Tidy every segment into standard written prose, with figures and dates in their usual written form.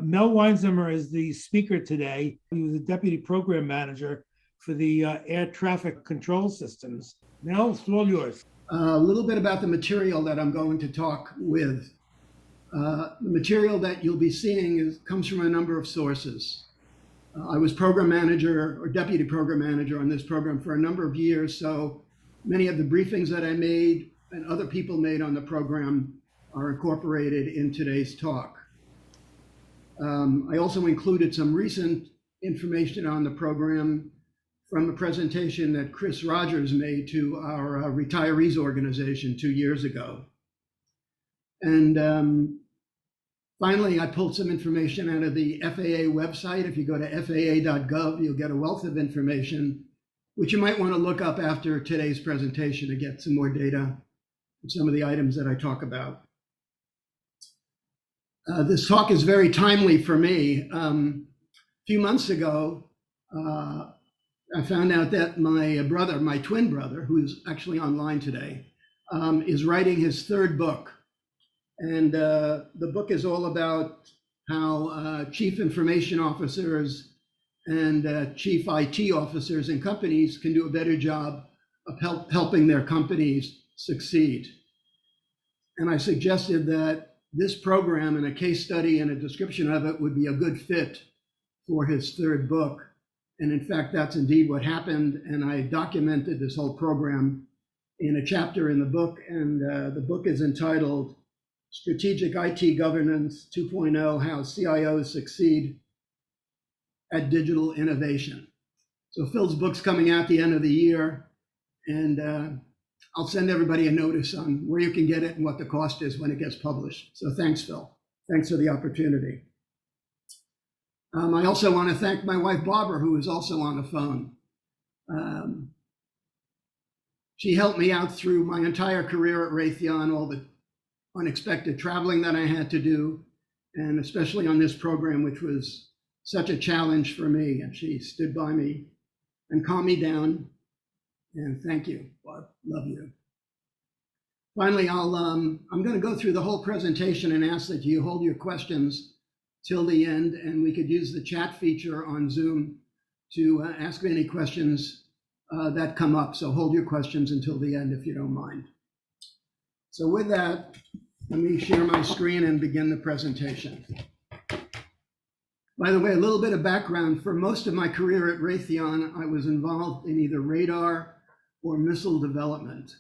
Mel Weinzimer is the speaker today. He was a deputy program manager for the air traffic control systems. Mel, it's all yours. A little bit about the material that I'm going to talk with. The material that you'll be seeing comes from a number of sources. I was program manager or deputy program manager on this program for a number of years, so many of the briefings that I made and other people made on the program are incorporated in today's talk. I also included some recent information on the program from a presentation that Chris Rogers made to our retirees organization 2 years ago. And finally, I pulled some information out of the FAA website. If you go to faa.gov, you'll get a wealth of information, which you might want to look up after today's presentation to get some more data on some of the items that I talk about. This talk is very timely for me. A few months ago, I found out that my brother, my twin brother, who's actually online today, is writing his third book. And the book is all about how chief information officers and chief IT officers in companies can do a better job of helping their companies succeed. And I suggested that this program and a case study and a description of it would be a good fit for his third book. And in fact, that's indeed what happened. And I documented this whole program in a chapter in the book. And the book is entitled Strategic IT Governance 2.0, How CIOs Succeed at Digital Innovation. So Phil's book's coming out the end of the year. And I'll send everybody a notice on where you can get it and what the cost is when it gets published. So thanks, Phil. Thanks for the opportunity. I also want to thank my wife, Barbara, who is also on the phone. She helped me out through my entire career at Raytheon, all the unexpected traveling that I had to do, and especially on this program, which was such a challenge for me. And she stood by me and calmed me down. And thank you, Barb. Love you. Finally, I'm going to go through the whole presentation and ask that you hold your questions till the end, and we could use the chat feature on Zoom to ask any questions that come up. So hold your questions until the end if you don't mind. So with that, let me share my screen and begin the presentation. By the way, a little bit of background. For most of my career at Raytheon, I was involved in either radar or missile development.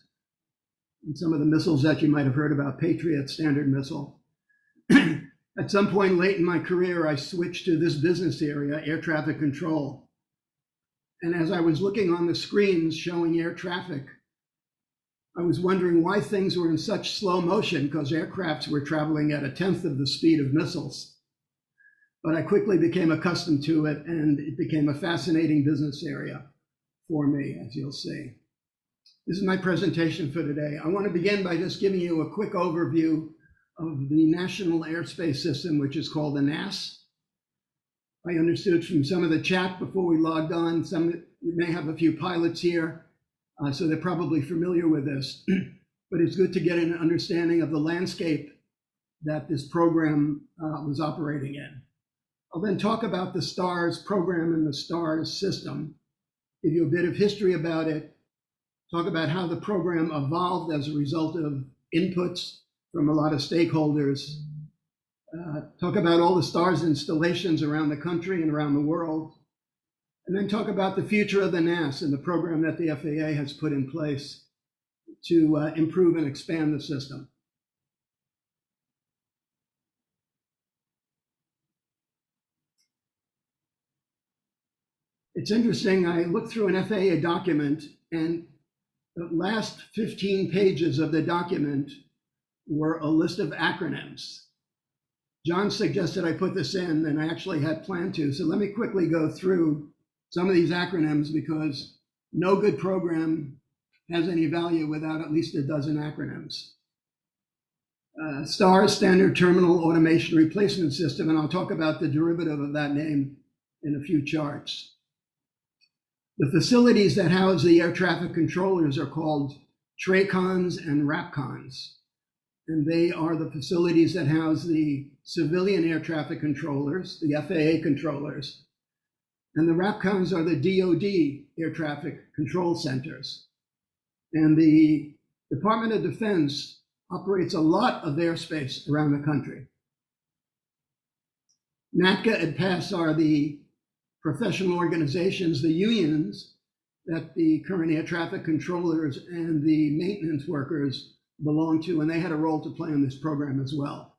And some of the missiles that you might have heard about, Patriot, Standard Missile. At some point late in my career, I switched to this business area, air traffic control. And as I was looking on the screens showing air traffic, I was wondering why things were in such slow motion, because aircrafts were traveling at 1/10 of the speed of missiles. But I quickly became accustomed to it, and it became a fascinating business area for me, as you'll see. This is my presentation for today. I want to begin by just giving you a quick overview of the National Airspace System, which is called the NAS. I understood from some of the chat before we logged on, you may have a few pilots here, so they're probably familiar with this, but it's good to get an understanding of the landscape that this program was operating in. I'll then talk about the STARS program and the STARS system, give you a bit of history about it, talk about how the program evolved as a result of inputs from a lot of stakeholders, talk about all the STARS installations around the country and around the world, and then talk about the future of the NAS and the program that the FAA has put in place to improve and expand the system. It's interesting, I looked through an FAA document, and the last 15 pages of the document were a list of acronyms. John suggested I put this in, and I actually had planned to. So let me quickly go through some of these acronyms, because no good program has any value without at least a dozen acronyms. STARS, Standard Terminal Automation Replacement System, and I'll talk about the derivative of that name in a few charts. The facilities that house the air traffic controllers are called TRACONs and RAPCONs. And they are the facilities that house the civilian air traffic controllers, the FAA controllers, and the RAPCONs are the DoD air traffic control centers. And the Department of Defense operates a lot of airspace around the country. NATCA and PASS are the professional organizations, the unions that the current air traffic controllers and the maintenance workers belong to, and they had a role to play in this program as well.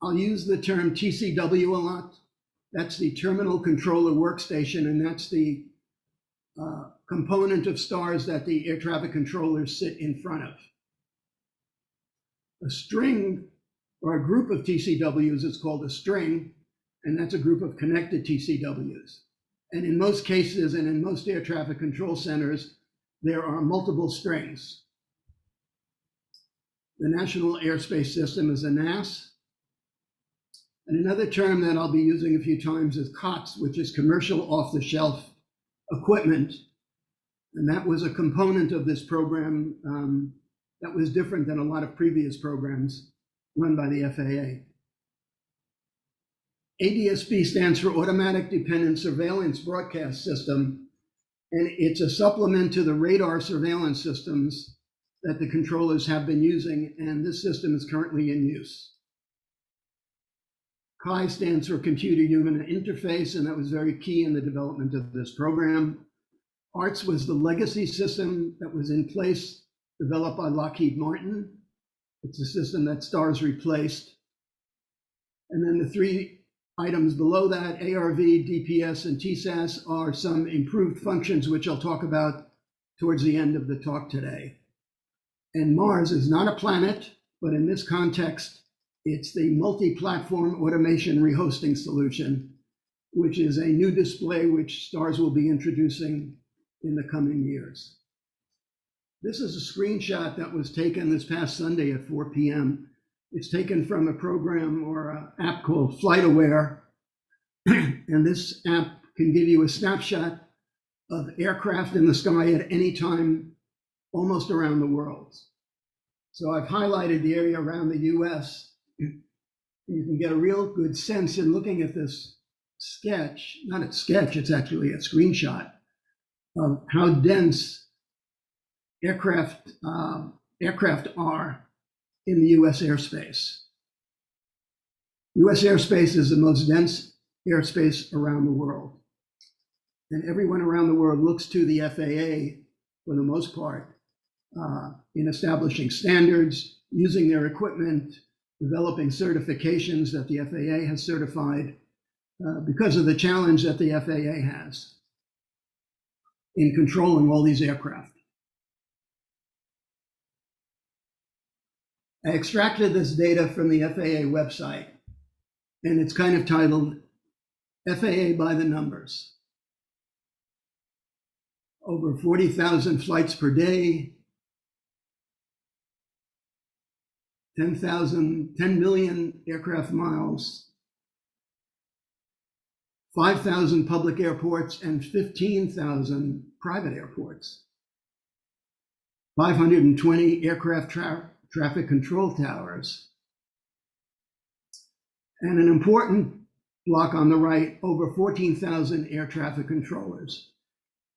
I'll use the term TCW a lot. That's the Terminal Controller Workstation, and that's the component of STARS that the air traffic controllers sit in front of. A string or a group of TCWs is called a string, and that's a group of connected TCWs. And in most cases, and in most air traffic control centers, there are multiple strings. The National Airspace System is a NAS. And another term that I'll be using a few times is COTS, which is commercial off-the-shelf equipment. And that was a component of this program that was different than a lot of previous programs run by the FAA. ADSB stands for Automatic Dependent Surveillance Broadcast System, and it's a supplement to the radar surveillance systems that the controllers have been using, and this system is currently in use. CHI stands for Computer Human Interface, and that was very key in the development of this program. ARTS was the legacy system that was in place, developed by Lockheed Martin. It's a system that STARS replaced. And then the three items below that, ARV, DPS, and TSAS, are some improved functions, which I'll talk about towards the end of the talk today. And Mars is not a planet, but in this context, it's the multi-platform automation rehosting solution, which is a new display which STARS will be introducing in the coming years. This is a screenshot that was taken this past Sunday at 4 p.m. It's taken from a program or an app called FlightAware. And this app can give you a snapshot of aircraft in the sky at any time, almost around the world. So I've highlighted the area around the US. You can get a real good sense in looking at this sketch, not a sketch, it's actually a screenshot of how dense aircraft are in the US airspace. US airspace is the most dense airspace around the world. And everyone around the world looks to the FAA, for the most part, in establishing standards, using their equipment, developing certifications that the FAA has certified because of the challenge that the FAA has in controlling all these aircraft. I extracted this data from the FAA website, and it's kind of titled FAA by the numbers. Over 40,000 flights per day, 10 million aircraft miles, 5,000 public airports and 15,000 private airports, 520 aircraft traffic control towers, and an important block on the right, over 14,000 air traffic controllers.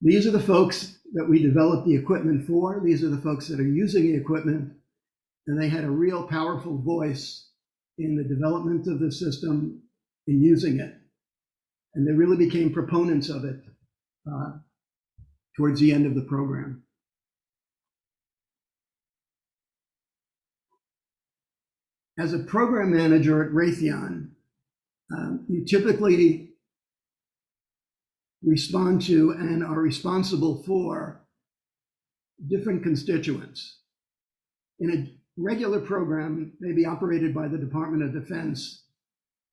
These are the folks that we developed the equipment for. These are the folks that are using the equipment, and they had a real powerful voice in the development of the system, in using it. And they really became proponents of it towards the end of the program. As a program manager at Raytheon, you typically respond to and are responsible for different constituents. In a regular program, maybe operated by the Department of Defense,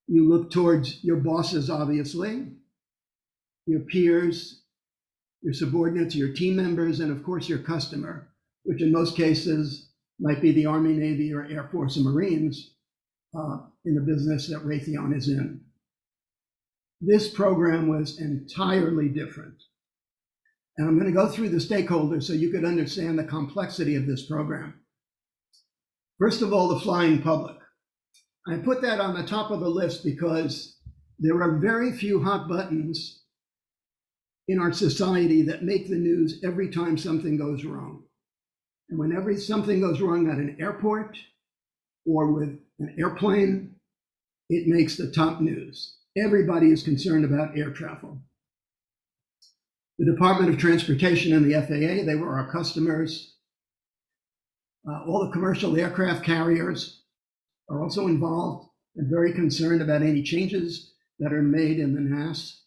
you look towards your bosses, obviously, your peers, your subordinates, your team members, and of course your customer, which in most cases might be the Army, Navy, or Air Force and Marines in the business that Raytheon is in. This program was entirely different. And I'm going to go through the stakeholders so you could understand the complexity of this program. First of all, the flying public. I put that on the top of the list because there are very few hot buttons in our society that make the news every time something goes wrong. And whenever something goes wrong at an airport or with an airplane, it makes the top news. Everybody is concerned about air travel. The Department of Transportation and the FAA, they were our customers. All the commercial aircraft carriers are also involved and very concerned about any changes that are made in the NAS.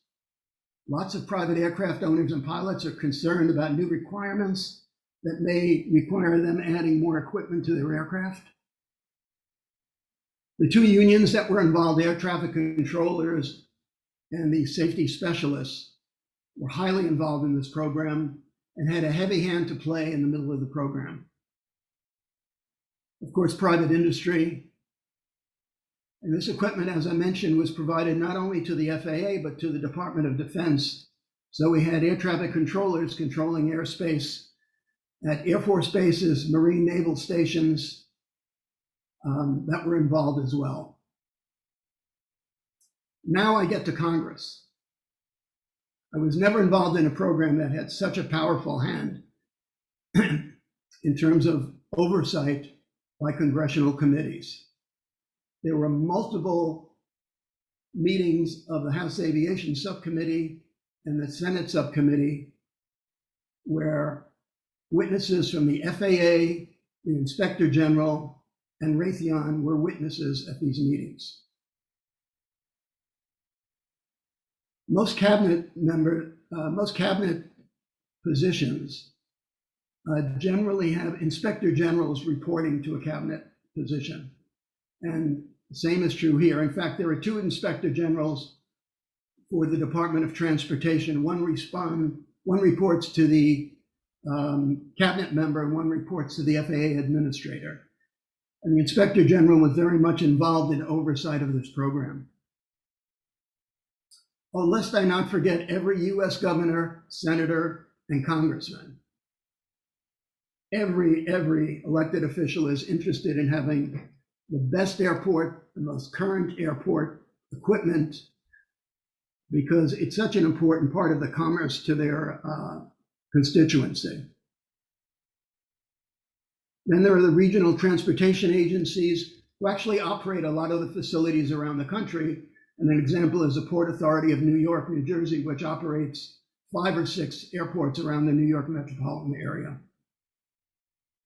Lots of private aircraft owners and pilots are concerned about new requirements that may require them adding more equipment to their aircraft. The two unions that were involved, air traffic controllers and the safety specialists, were highly involved in this program and had a heavy hand to play in the middle of the program. Of course, private industry. And this equipment, as I mentioned, was provided not only to the FAA, but to the Department of Defense. So we had air traffic controllers controlling airspace at Air Force bases, Marine naval stations that were involved as well. Now I get to Congress. I was never involved in a program that had such a powerful hand in terms of oversight by congressional committees. There were multiple meetings of the House Aviation Subcommittee and the Senate Subcommittee where witnesses from the FAA, the Inspector General, and Raytheon were witnesses at these meetings. Most cabinet positions generally have inspector generals reporting to a cabinet position. And the same is true here. In fact, there are two inspector generals for the Department of Transportation. One reports to the cabinet member, and one reports to the FAA administrator. And the inspector general was very much involved in oversight of this program. Oh, lest I not forget every US governor, senator, and congressman. Every elected official is interested in having the best airport, the most current airport equipment, because it's such an important part of the commerce to their constituency. Then there are the regional transportation agencies who actually operate a lot of the facilities around the country. And an example is the Port Authority of New York, New Jersey, which operates 5 or 6 airports around the New York metropolitan area.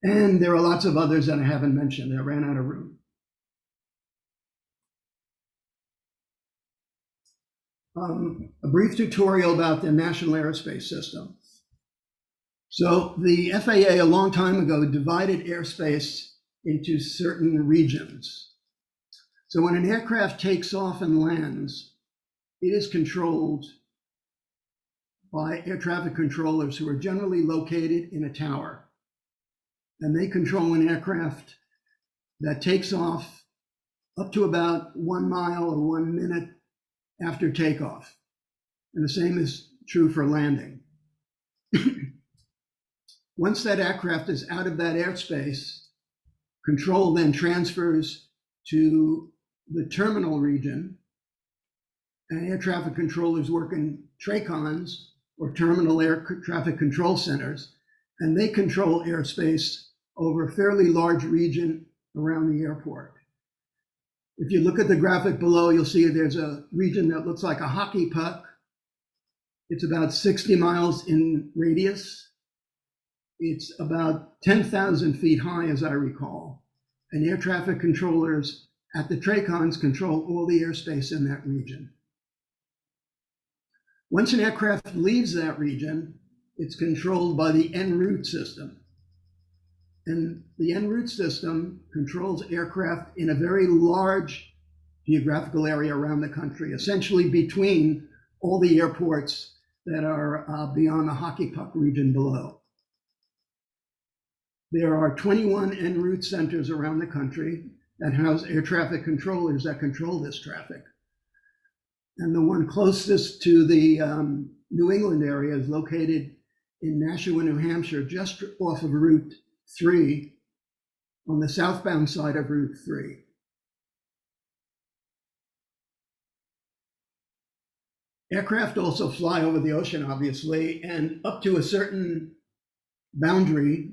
And there are lots of others that I haven't mentioned. I ran out of room. A brief tutorial about the National Airspace System. So the FAA a long time ago divided airspace into certain regions. So when an aircraft takes off and lands, it is controlled by air traffic controllers who are generally located in a tower. And they control an aircraft that takes off up to about 1 mile or 1 minute after takeoff. And the same is true for landing. Once that aircraft is out of that airspace, control then transfers to the terminal region, and air traffic controllers work in TRACONs, or terminal air traffic control centers, and they control airspace over a fairly large region around the airport. If you look at the graphic below, you'll see there's a region that looks like a hockey puck. It's about 60 miles in radius. It's about 10,000 feet high, as I recall. And air traffic controllers at the TRACONs control all the airspace in that region. Once an aircraft leaves that region, it's controlled by the en route system. And the en route system controls aircraft in a very large geographical area around the country, essentially between all the airports that are beyond the hockey puck region below. There are 21 en route centers around the country that house air traffic controllers that control this traffic. And the one closest to the New England area is located in Nashua, New Hampshire, just off of Route 3, on the southbound side of Route 3. Aircraft also fly over the ocean, obviously, and up to a certain boundary,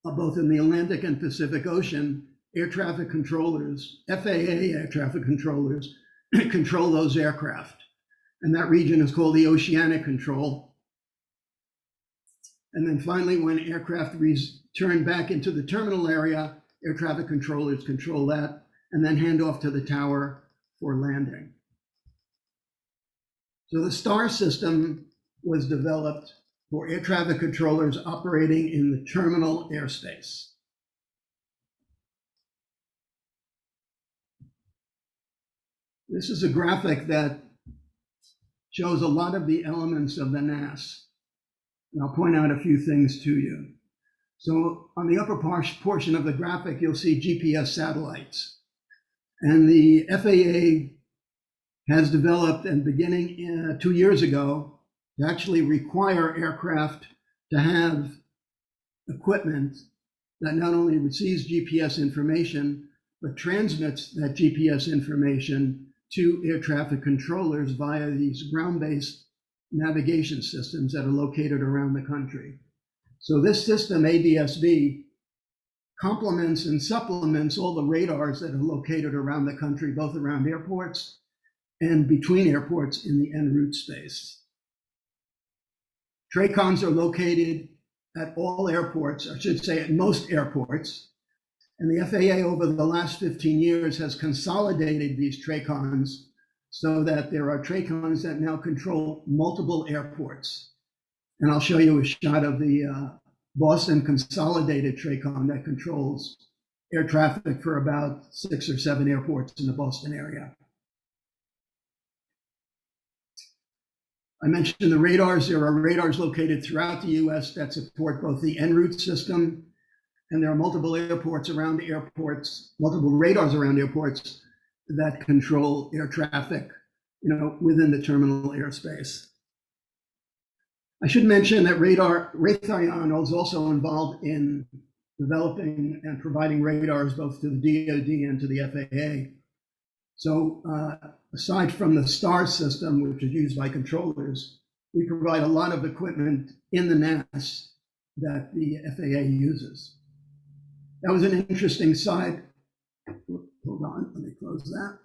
both in the Atlantic and Pacific Ocean, air traffic controllers, FAA air traffic controllers, control those aircraft. And that region is called the oceanic control. And then finally, when aircraft return back into the terminal area, air traffic controllers control that and then hand off to the tower for landing. So the STAR system was developed for air traffic controllers operating in the terminal airspace. This is a graphic that shows a lot of the elements of the NAS. And I'll point out a few things to you. So on the upper portion of the graphic, you'll see GPS satellites. And the FAA has developed, and beginning 2 years ago, to actually require aircraft to have equipment that not only receives GPS information, but transmits that GPS information to air traffic controllers via these ground-based navigation systems that are located around the country. So this system, ADSB, complements and supplements all the radars that are located around the country, both around airports and between airports in the en route space. TRACONs are located at all airports, I should say at most airports. And the FAA over the last 15 years has consolidated these TRACONs so that there are TRACONs that now control multiple airports. And I'll show you a shot of the Boston consolidated TRACON that controls air traffic for about 6 or 7 airports in the Boston area. I mentioned the radars. There are radars located throughout the US that support both the en route system, and there are multiple airports around airports, multiple radars around airports that control air traffic, within the terminal airspace. I should mention that Raytheon was also involved in developing and providing radars both to the DoD and to the FAA. So aside from the STAR system, which is used by controllers, we provide a lot of equipment in the NAS that the FAA uses. That was an interesting side. Hold on, let me close that.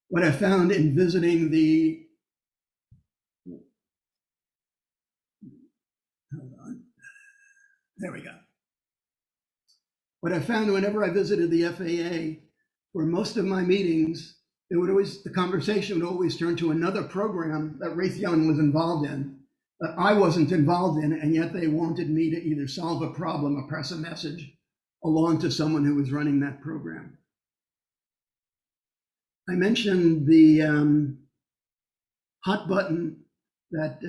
What I found in visiting the, hold on, there we go. What I found whenever I visited the FAA, for most of my meetings, the conversation would always turn to another program that Raytheon was involved in, that I wasn't involved in, and yet they wanted me to either solve a problem or press a message along to someone who was running that program. I mentioned the hot button that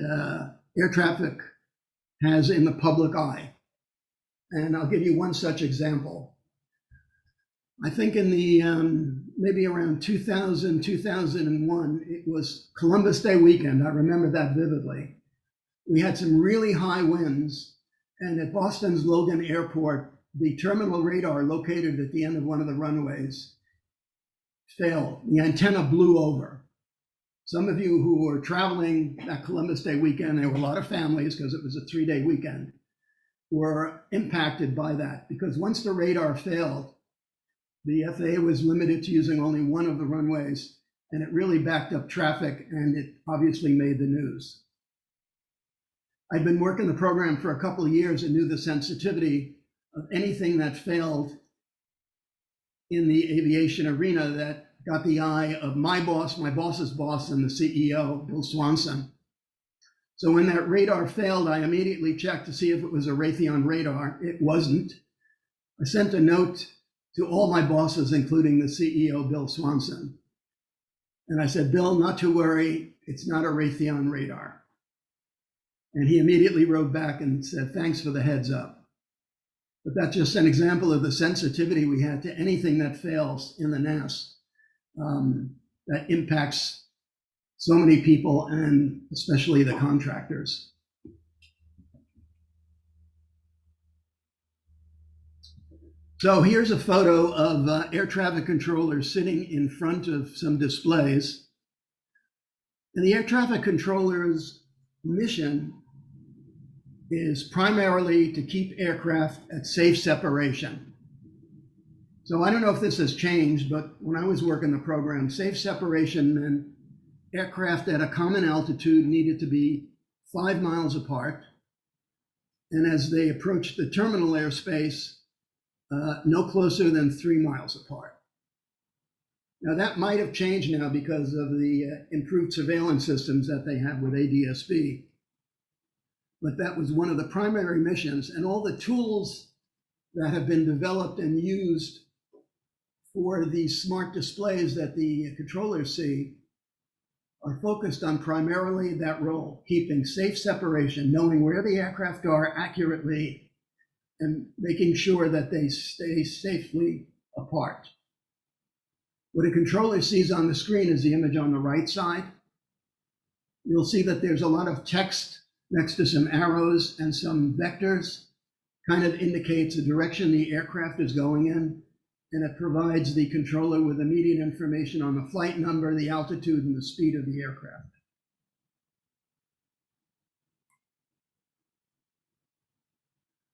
air traffic has in the public eye. And I'll give you one such example. I think in the maybe around 2000, 2001, it was Columbus Day weekend. I remember that vividly. We had some really high winds, and at Boston's Logan Airport, the terminal radar located at the end of one of the runways failed. The antenna blew over. Some of you who were traveling that Columbus Day weekend, there were a lot of families because it was a 3-day weekend, were impacted by that, because once the radar failed, the FAA was limited to using only one of the runways, and it really backed up traffic, and it obviously made the news. I'd been working the program for a couple of years and knew the sensitivity of anything that failed in the aviation arena that got the eye of my boss, my boss's boss, and the CEO, Bill Swanson. So when that radar failed, I immediately checked to see if it was a Raytheon radar. It wasn't. I sent a note to all my bosses, including the CEO, Bill Swanson. And I said, Bill, not to worry, it's not a Raytheon radar. And he immediately wrote back and said, thanks for the heads up. But that's just an example of the sensitivity we had to anything that fails in the NAS that impacts so many people, and especially the contractors. So here's a photo of air traffic controllers sitting in front of some displays. And the air traffic controller's mission is primarily to keep aircraft at safe separation. So I don't know if this has changed, but when I was working the program, safe separation meant aircraft at a common altitude needed to be 5 miles apart. And as they approached the terminal airspace, no closer than 3 miles apart. Now that might have changed now because of the improved surveillance systems that they have with ADS-B. But that was one of the primary missions, and all the tools that have been developed and used for these smart displays that the controllers see are focused on primarily that role, keeping safe separation, knowing where the aircraft are accurately, and making sure that they stay safely apart. What a controller sees on the screen is the image on the right side. You'll see that there's a lot of text next to some arrows and some vectors, kind of indicates the direction the aircraft is going in, and it provides the controller with immediate information on the flight number, the altitude, and the speed of the aircraft.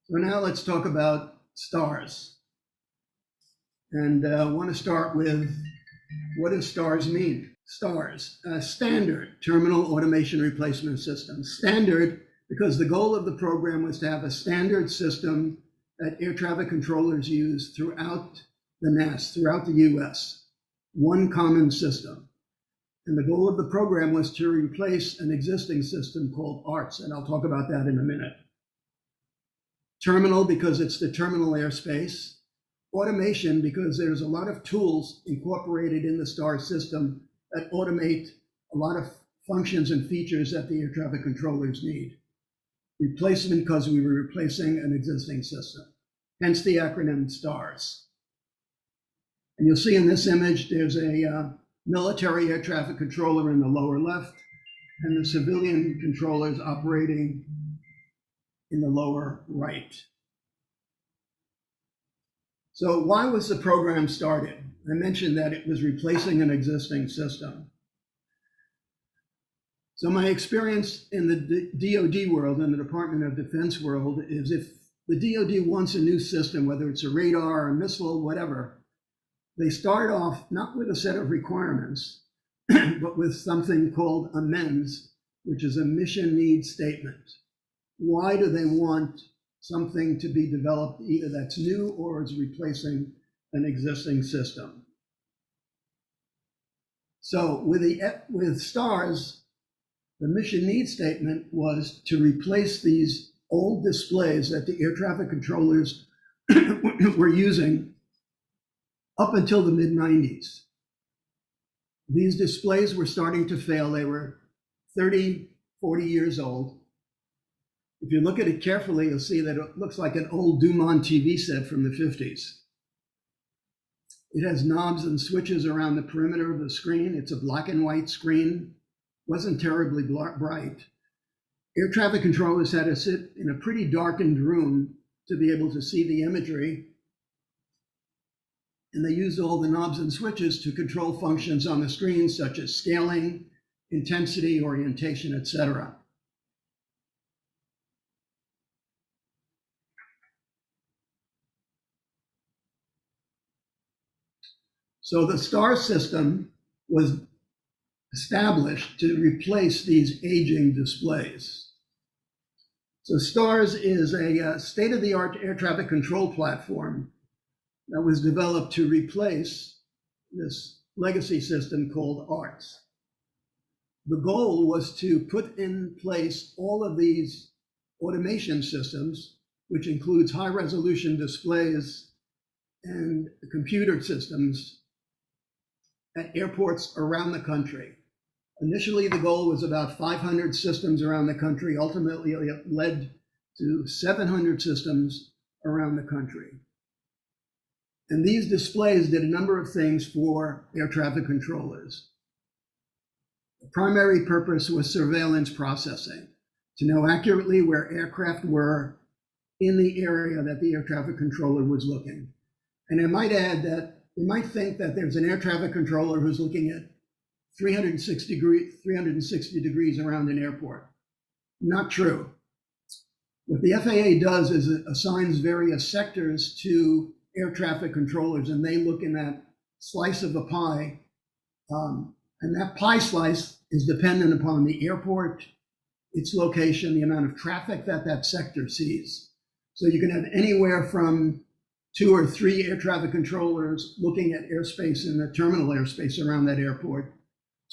So now let's talk about STARS. And I want to start with, what does STARS mean? STARS, Standard Terminal Automation Replacement System. Standard, because the goal of the program was to have a standard system that air traffic controllers use throughout the NAS, throughout the US, one common system. And the goal of the program was to replace an existing system called ARTS, and I'll talk about that in a minute. Terminal, because it's the terminal airspace. Automation, because there's a lot of tools incorporated in the STARS system that automate a lot of functions and features that the air traffic controllers need. Replacement, because we were replacing an existing system, hence the acronym STARS. And you'll see in this image, there's a military air traffic controller in the lower left, and the civilian controllers operating in the lower right. So why was the program started? I mentioned that it was replacing an existing system. So my experience in the DoD world, in the Department of Defense world, is if the DoD wants a new system, whether it's a radar or a missile, whatever, they start off not with a set of requirements, but with something called a MENS, which is a mission needs statement. Why do they want something to be developed either that's new or is replacing an existing system? So with STARS, the mission needs statement was to replace these old displays that the air traffic controllers were using up until the mid-90s. These displays were starting to fail. They were 30, 40 years old. If you look at it carefully, you'll see that it looks like an old Dumont TV set from the 50s. It has knobs and switches around the perimeter of the screen. It's a black and white screen. Wasn't terribly bright. Air traffic controllers had to sit in a pretty darkened room to be able to see the imagery. And they used all the knobs and switches to control functions on the screen, such as scaling, intensity, orientation, etc. So the STARS system was established to replace these aging displays. So STARS is a state-of-the-art air traffic control platform that was developed to replace this legacy system called ARTS. The goal was to put in place all of these automation systems, which includes high-resolution displays and computer systems at airports around the country. Initially, the goal was about 500 systems around the country. Ultimately, it led to 700 systems around the country. And these displays did a number of things for air traffic controllers. The primary purpose was surveillance processing, to know accurately where aircraft were in the area that the air traffic controller was looking. And I might add that you might think that there's an air traffic controller who's looking at 360 degrees around an airport. Not true. What the FAA does is it assigns various sectors to air traffic controllers, and they look in that slice of the pie. And that pie slice is dependent upon the airport, its location, the amount of traffic that that sector sees. So you can have anywhere from 2 or 3 air traffic controllers looking at airspace and the terminal airspace around that airport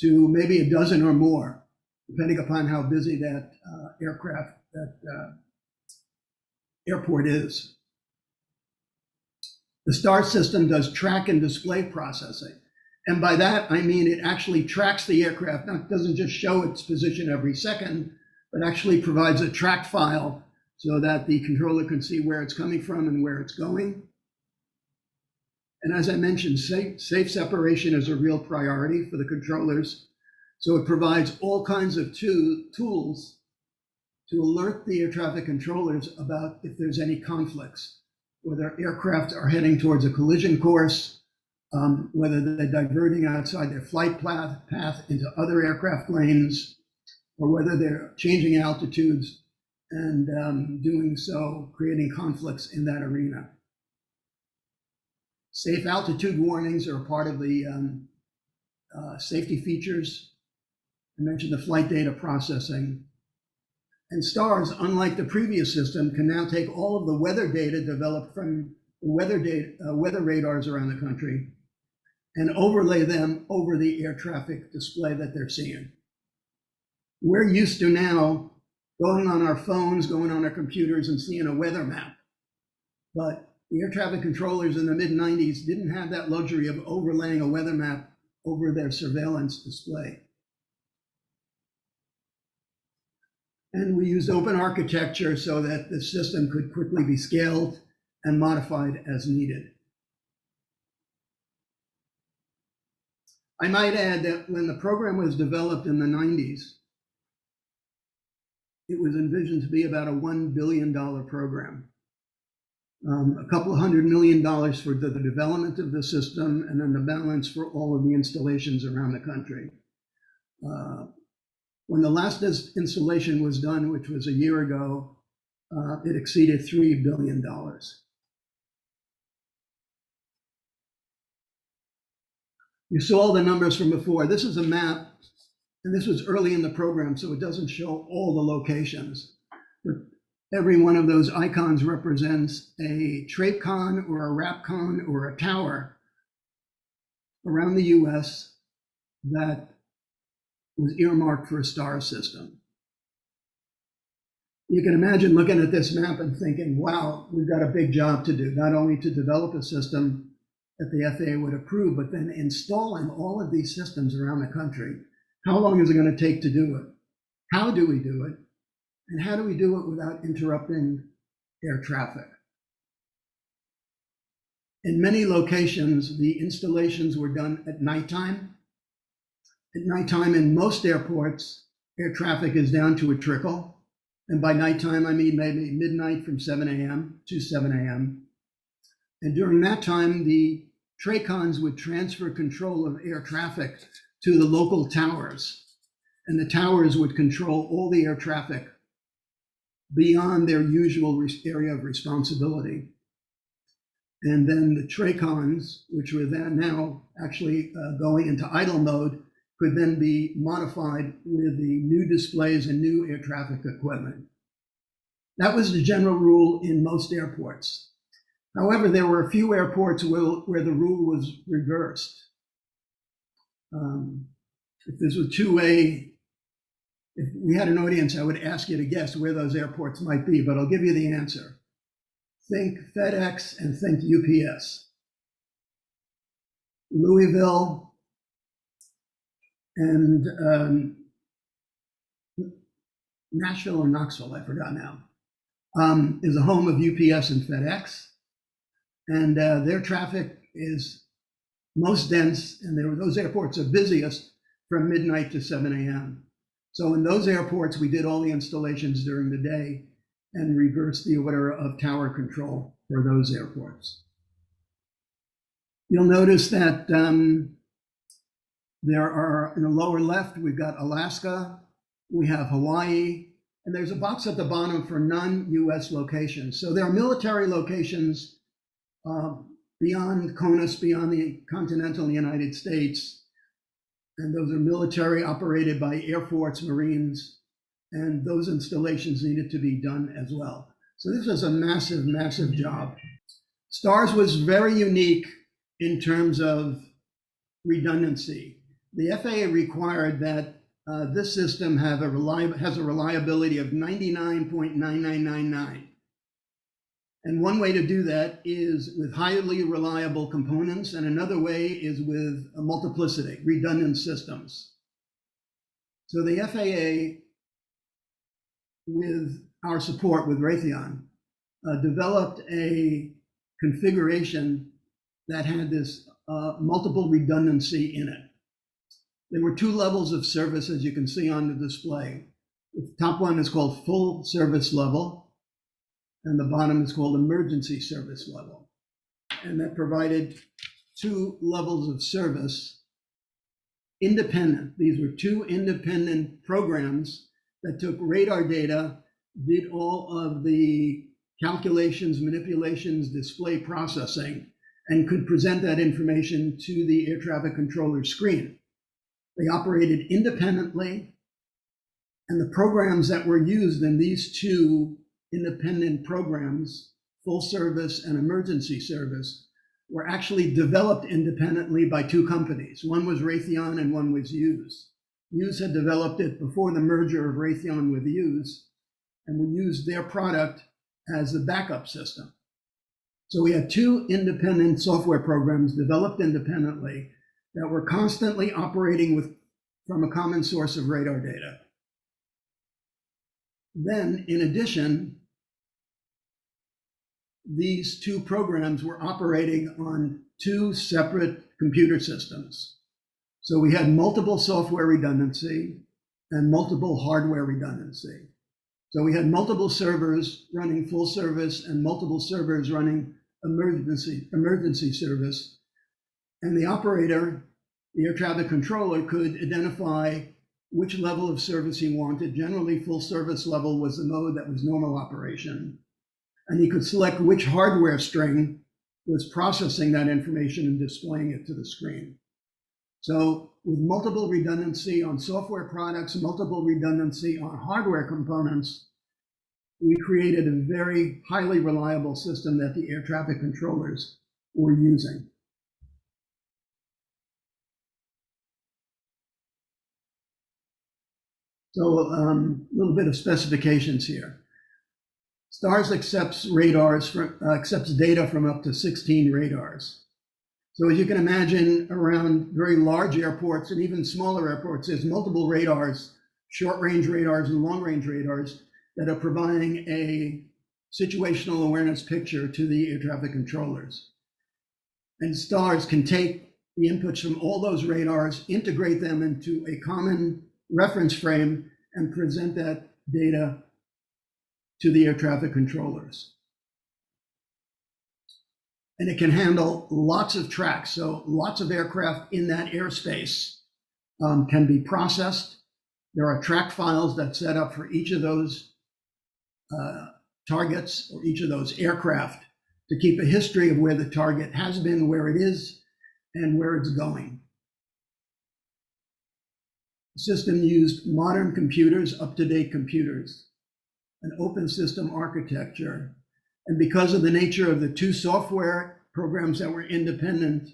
to maybe a dozen or more, depending upon how busy that airport is. The STAR system does track and display processing. And by that, I mean it actually tracks the aircraft, not doesn't just show its position every second, but actually provides a track file so that the controller can see where it's coming from and where it's going. And as I mentioned, safe separation is a real priority for the controllers. So it provides all kinds of tools to alert the air traffic controllers about if there's any conflicts, whether aircraft are heading towards a collision course, whether they're diverting outside their flight path into other aircraft lanes, or whether they're changing altitudes and doing so, creating conflicts in that arena. Safe altitude warnings are a part of the safety features. I mentioned the flight data processing. And STARS, unlike the previous system, can now take all of the weather data developed from weather radars around the country and overlay them over the air traffic display that they're seeing. We're used to now going on our phones, going on our computers and seeing a weather map. But the air traffic controllers in the mid-90s didn't have that luxury of overlaying a weather map over their surveillance display. And we used open architecture so that the system could quickly be scaled and modified as needed. I might add that when the program was developed in the 90s, it was envisioned to be about a $1 billion program. A couple of $100 million for the development of the system, and then the balance for all of the installations around the country. When the last installation was done, which was a year ago, it exceeded $3 billion. You saw the numbers from before. This is a map, and this was early in the program, so it doesn't show all the locations. But every one of those icons represents a TRAPCON or a RAPCON or a tower around the US that was earmarked for a STAR system. You can imagine looking at this map and thinking, wow, we've got a big job to do, not only to develop a system that the FAA would approve, but then installing all of these systems around the country. How long is it going to take to do it? How do we do it? And how do we do it without interrupting air traffic? In many locations, the installations were done at nighttime. At nighttime, in most airports, air traffic is down to a trickle. And by nighttime, I mean maybe midnight from 7 a.m. to 7 a.m. And during that time, the TRACONs would transfer control of air traffic to the local towers. And the towers would control all the air traffic beyond their usual area of responsibility. And then the TRACONs, which were then now actually going into idle mode, could then be modified with the new displays and new air traffic equipment. That was the general rule in most airports. However, there were a few airports where the rule was reversed. If this was two-way, if we had an audience, I would ask you to guess where those airports might be, but I'll give you the answer. Think FedEx and think UPS. Louisville and Nashville or Knoxville, I forgot now, is a home of UPS and FedEx. And their traffic is most dense, and those airports are busiest from midnight to 7 a.m. So in those airports, we did all the installations during the day and reversed the order of tower control for those airports. You'll notice that there are, in the lower left, we've got Alaska, we have Hawaii, and there's a box at the bottom for non-US locations. So there are military locations beyond CONUS, beyond the continental United States, and those are military operated by Air Force, Marines, and those installations needed to be done as well. So this was a massive, massive job. STARS was very unique in terms of redundancy. The FAA required that this system has a reliability of 99.9999. And one way to do that is with highly reliable components, and another way is with a multiplicity, redundant systems. So the FAA, with our support with Raytheon, developed a configuration that had this multiple redundancy in it. There were two levels of service, as you can see on the display. The top one is called full service level, and the bottom is called emergency service level. And that provided two levels of service, independent. These were two independent programs that took radar data, did all of the calculations, manipulations, display processing, and could present that information to the air traffic controller screen. They operated independently, and the programs that were used in these two independent programs, full service and emergency service, were actually developed independently by two companies. One was Raytheon and one was Hughes. Hughes had developed it before the merger of Raytheon with Hughes, and we used their product as the backup system. So we had two independent software programs developed independently that were constantly operating from a common source of radar data. Then, in addition, these two programs were operating on two separate computer systems. So we had multiple software redundancy and multiple hardware redundancy. So we had multiple servers running full service and multiple servers running emergency service. And the operator, the air traffic controller, could identify which level of service he wanted. Generally, full service level was the mode that was normal operation. And he could select which hardware string was processing that information and displaying it to the screen. So with multiple redundancy on software products, multiple redundancy on hardware components, we created a very highly reliable system that the air traffic controllers were using. So a little bit of specifications here. STARS accepts data from up to 16 radars. So as you can imagine, around very large airports and even smaller airports, there's multiple radars, short-range radars and long-range radars, that are providing a situational awareness picture to the air traffic controllers. And STARS can take the inputs from all those radars, integrate them into a common reference frame, and present that data to the air traffic controllers. And it can handle lots of tracks. So lots of aircraft in that airspace can be processed. There are track files that set up for each of those targets or each of those aircraft to keep a history of where the target has been, where it is, and where it's going. The system used modern computers, up-to-date computers, an open system architecture. And because of the nature of the two software programs that were independent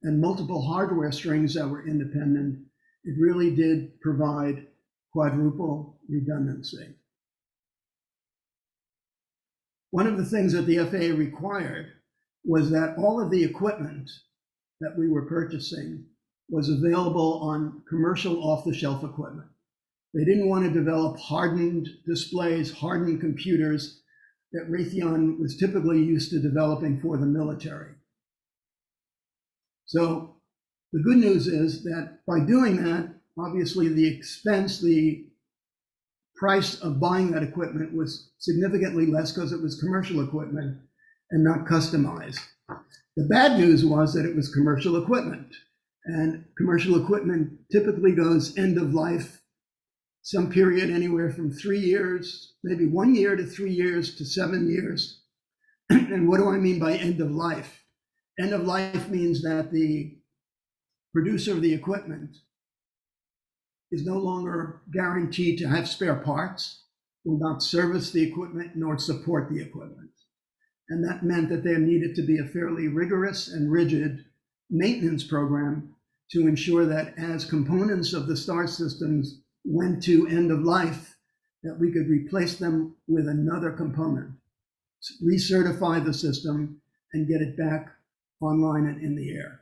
and multiple hardware strings that were independent, it really did provide quadruple redundancy. One of the things that the FAA required was that all of the equipment that we were purchasing was available on commercial off-the-shelf equipment. They didn't want to develop hardened displays, hardened computers that Raytheon was typically used to developing for the military. So the good news is that by doing that, obviously the expense, the price of buying that equipment was significantly less because it was commercial equipment and not customized. The bad news was that it was commercial equipment, and commercial equipment typically goes end of life, some period anywhere from 3 years, maybe 1 year to 3 years to 7 years. And what do I mean by end of life? End of life means that the producer of the equipment is no longer guaranteed to have spare parts, will not service the equipment nor support the equipment. And that meant that there needed to be a fairly rigorous and rigid maintenance program to ensure that as components of the STAR systems went to end of life, that we could replace them with another component, recertify the system, and get it back online and in the air.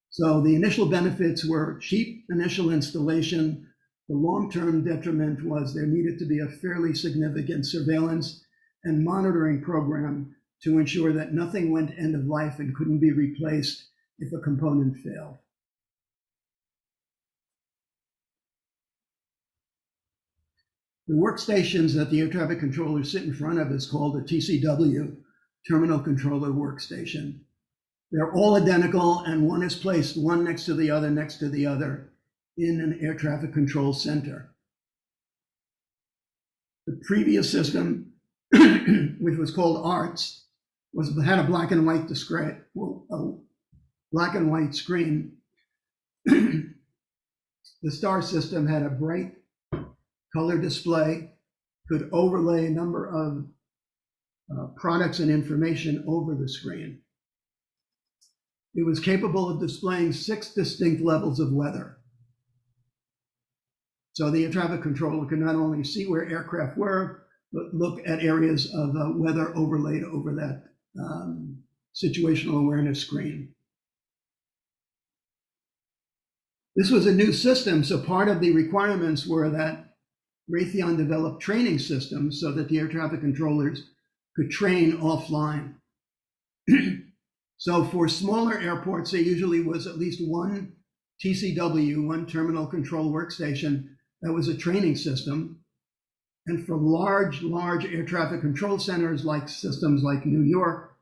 So the initial benefits were cheap initial installation. The long-term detriment was there needed to be a fairly significant surveillance and monitoring program to ensure that nothing went end of life and couldn't be replaced if a component failed. The workstations that the air traffic controllers sit in front of is called a TCW, Terminal Controller Workstation. They're all identical, and one is placed one next to the other in an air traffic control center. The previous system, which was called ARTS, had a black and white screen. The STAR system had a bright color display, could overlay a number of products and information over the screen. It was capable of displaying 6 distinct levels of weather. So the air traffic controller could not only see where aircraft were, but look at areas of weather overlaid over that situational awareness screen. This was a new system, so part of the requirements were that Raytheon developed training systems so that the air traffic controllers could train offline. So for smaller airports, there usually was at least one TCW, one terminal control workstation, that was a training system. And for large air traffic control centers, like systems like New York,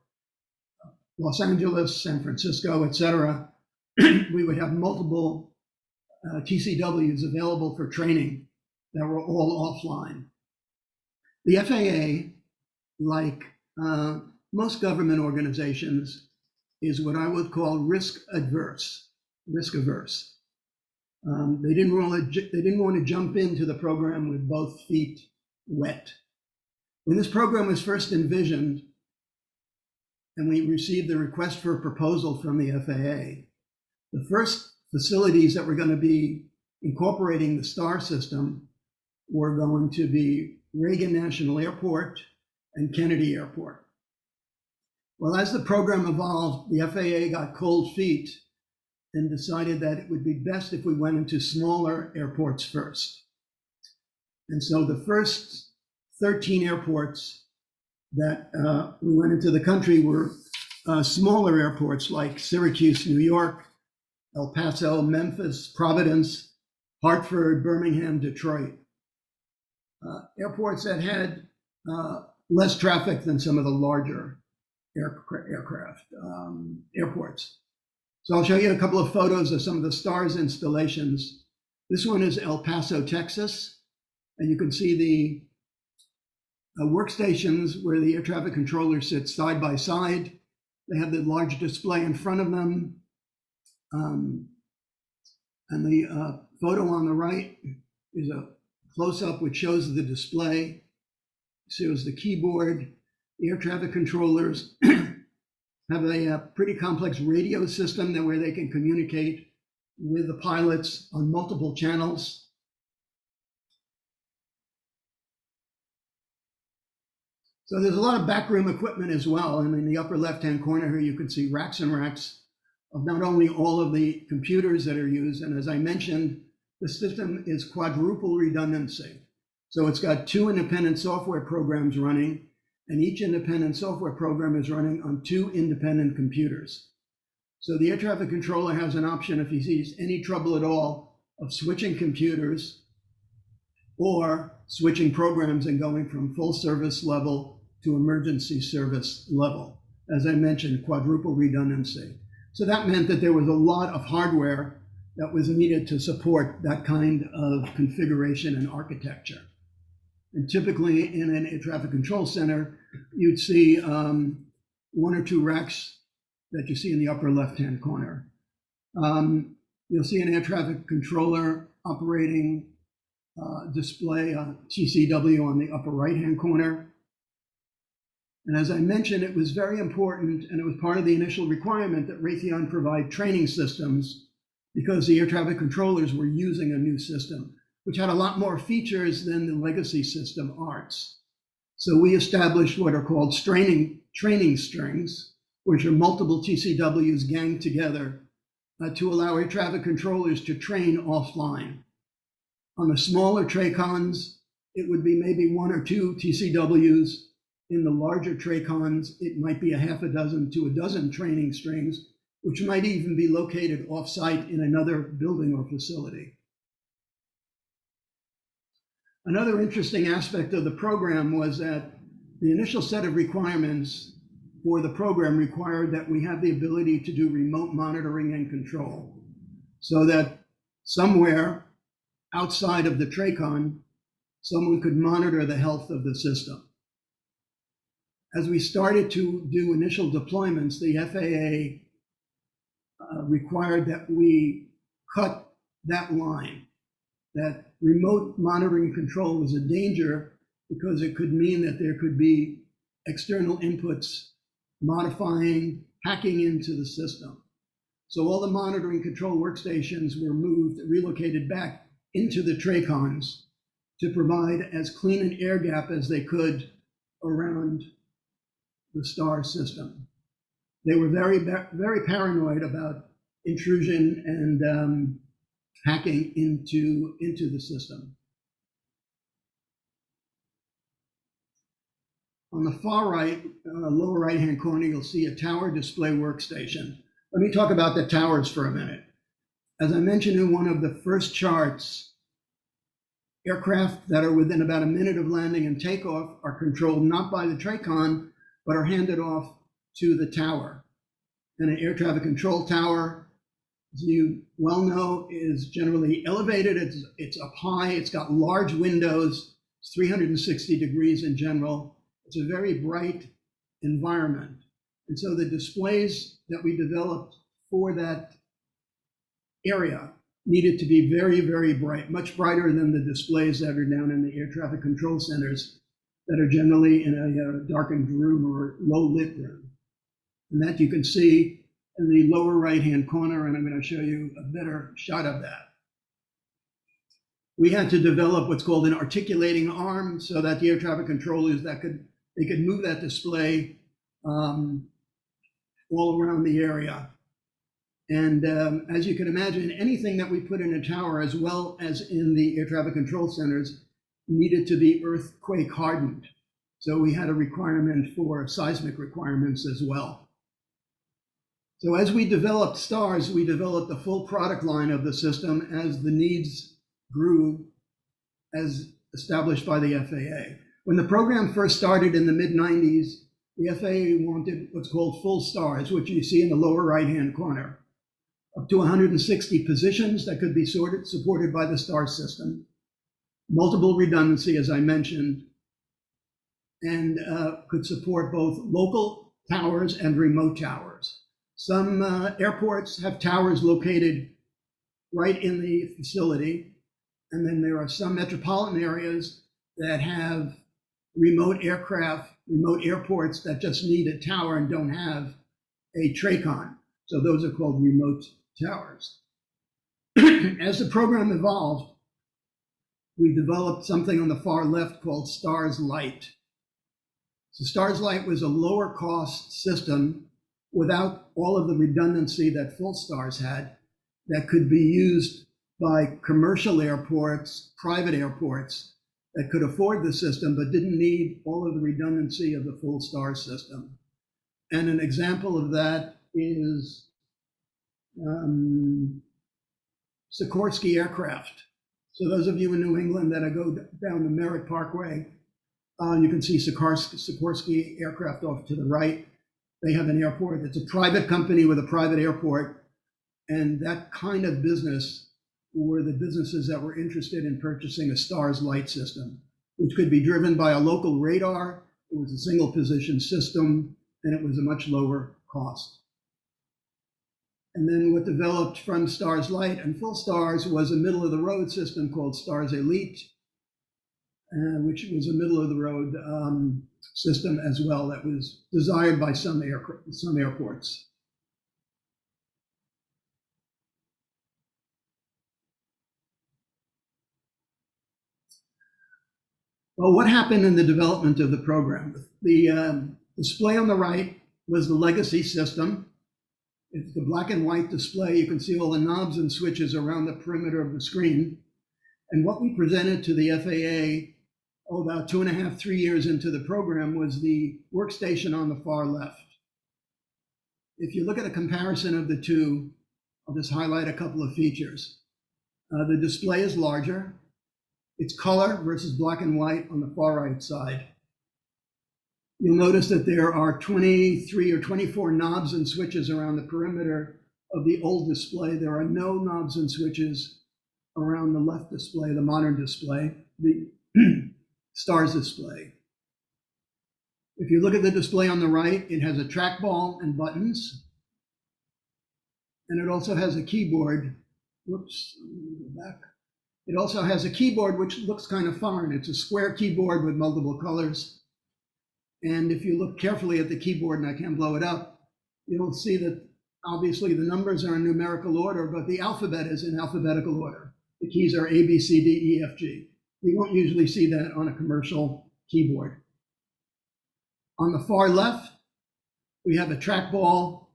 Los Angeles, San Francisco, et cetera, we would have multiple TCWs available for training that were all offline. The FAA, like most government organizations, is what I would call risk averse. They didn't want to jump into the program with both feet wet. When this program was first envisioned, and we received the request for a proposal from the FAA, the first facilities that were going to be incorporating the STAR system were going to be Reagan National Airport and Kennedy Airport. Well, as the program evolved, the FAA got cold feet and decided that it would be best if we went into smaller airports first. And so the first 13 airports that we went into the country were smaller airports like Syracuse, New York, El Paso, Memphis, Providence, Hartford, Birmingham, Detroit. Airports that had less traffic than some of the larger airports. So I'll show you a couple of photos of some of the STARS installations. This one is El Paso, Texas, and you can see the workstations where the air traffic controllers sit side by side. They have the large display in front of them. And the photo on the right is a close-up which shows the display, shows the keyboard. The air traffic controllers have a pretty complex radio system where they can communicate with the pilots on multiple channels. So there's a lot of backroom equipment as well. And in the upper left-hand corner here, you can see racks and racks of not only all of the computers that are used, and as I mentioned, the system is quadruple redundancy. So it's got 2 independent software programs running, and each independent software program is running on 2 independent computers. So the air traffic controller has an option, if he sees any trouble at all, of switching computers or switching programs and going from full service level to emergency service level. as I mentioned, quadruple redundancy. So that meant that there was a lot of hardware that was needed to support that kind of configuration and architecture. And typically in an air traffic control center, you'd see one or two racks that you see in the upper left-hand corner. You'll see an air traffic controller operating display TCW on the upper right-hand corner. And as I mentioned, it was very important, and it was part of the initial requirement that Raytheon provide training systems because the air traffic controllers were using a new system, which had a lot more features than the legacy system ARTS. So we established what are called training strings, which are multiple TCWs ganged together to allow air traffic controllers to train offline. On the smaller TRACONs, it would be maybe one or two TCWs. In the larger TRACONs, it might be a half a dozen to a dozen training strings, which might even be located off-site in another building or facility. Another interesting aspect of the program was that the initial set of requirements for the program required that we have the ability to do remote monitoring and control, so that somewhere outside of the TRACON, someone could monitor the health of the system. As we started to do initial deployments, the FAA required that we cut that line, that remote monitoring and control was a danger because it could mean that there could be external inputs modifying, hacking into the system. So all the monitoring control workstations were moved, relocated back into the TRACONs to provide as clean an air gap as they could around the STAR system. They were very, very paranoid about intrusion and hacking into the system. On the far right, lower right-hand corner, you'll see a tower display workstation. Let me talk about the towers for a minute. As I mentioned in one of the first charts, aircraft that are within about a minute of landing and takeoff are controlled not by the TRACON, but are handed off to the tower. And an air traffic control tower, as you well know, is generally elevated. It's up high. It's got large windows. It's 360 degrees in general. It's a very bright environment. And so the displays that we developed for that area needed to be very, very bright, much brighter than the displays that are down in the air traffic control centers that are generally in a darkened room or low lit room. And that you can see in the lower right-hand corner, and I'm going to show you a better shot of that. We had to develop what's called an articulating arm so that the air traffic controllers they could move that display all around the area. And as you can imagine, anything that we put in a tower, as well as in the air traffic control centers, needed to be earthquake hardened. So we had a requirement for seismic requirements as well. So as we developed STARS, we developed the full product line of the system as the needs grew as established by the FAA. When the program first started in the mid-90s, the FAA wanted what's called full STARS, which you see in the lower right-hand corner, up to 160 positions that could be supported by the STARS system, multiple redundancy, as I mentioned, and could support both local towers and remote towers. Some airports have towers located right in the facility, and then there are some metropolitan areas that have remote airports that just need a tower and don't have a TRACON. So those are called remote towers. As the program evolved, we developed something on the far left called STARS Lite. So STARS Lite was a lower cost system without all of the redundancy that full STARS had that could be used by commercial airports, private airports that could afford the system but didn't need all of the redundancy of the full STARS system. And an example of that is Sikorsky aircraft. So those of you in New England that go down the Merritt Parkway, you can see Sikorsky aircraft off to the right They have an airport. It's a private company with a private airport. And that kind of business were the businesses that were interested in purchasing a STARS light system, which could be driven by a local radar. It was a single position system, and it was a much lower cost. And then what developed from STARS Light and full STARS was a middle of the road system called STARS Elite, which was a middle of the road system as well that was desired by some airports. Well, what happened in the development of the program? The display on the right was the legacy system. It's the black and white display. You can see all the knobs and switches around the perimeter of the screen. And what we presented to the FAA, about 2.5, 3 years into the program, was the workstation on the far left. If you look at a comparison of the two, I'll just highlight a couple of features. The display is larger. It's color versus black and white on the far right side. You'll notice that there are 23 or 24 knobs and switches around the perimeter of the old display. There are no knobs and switches around the left display, the modern display, the STARS display. If you look at the display on the right, it has a trackball and buttons. And it also has a keyboard. Whoops, let me go back. It also has a keyboard which looks kind of foreign. It's a square keyboard with multiple colors. And if you look carefully at the keyboard, and I can't blow it up, you'll see that obviously the numbers are in numerical order, but the alphabet is in alphabetical order. The keys are A, B, C, D, E, F, G. You won't usually see that on a commercial keyboard. On the far left, we have a trackball,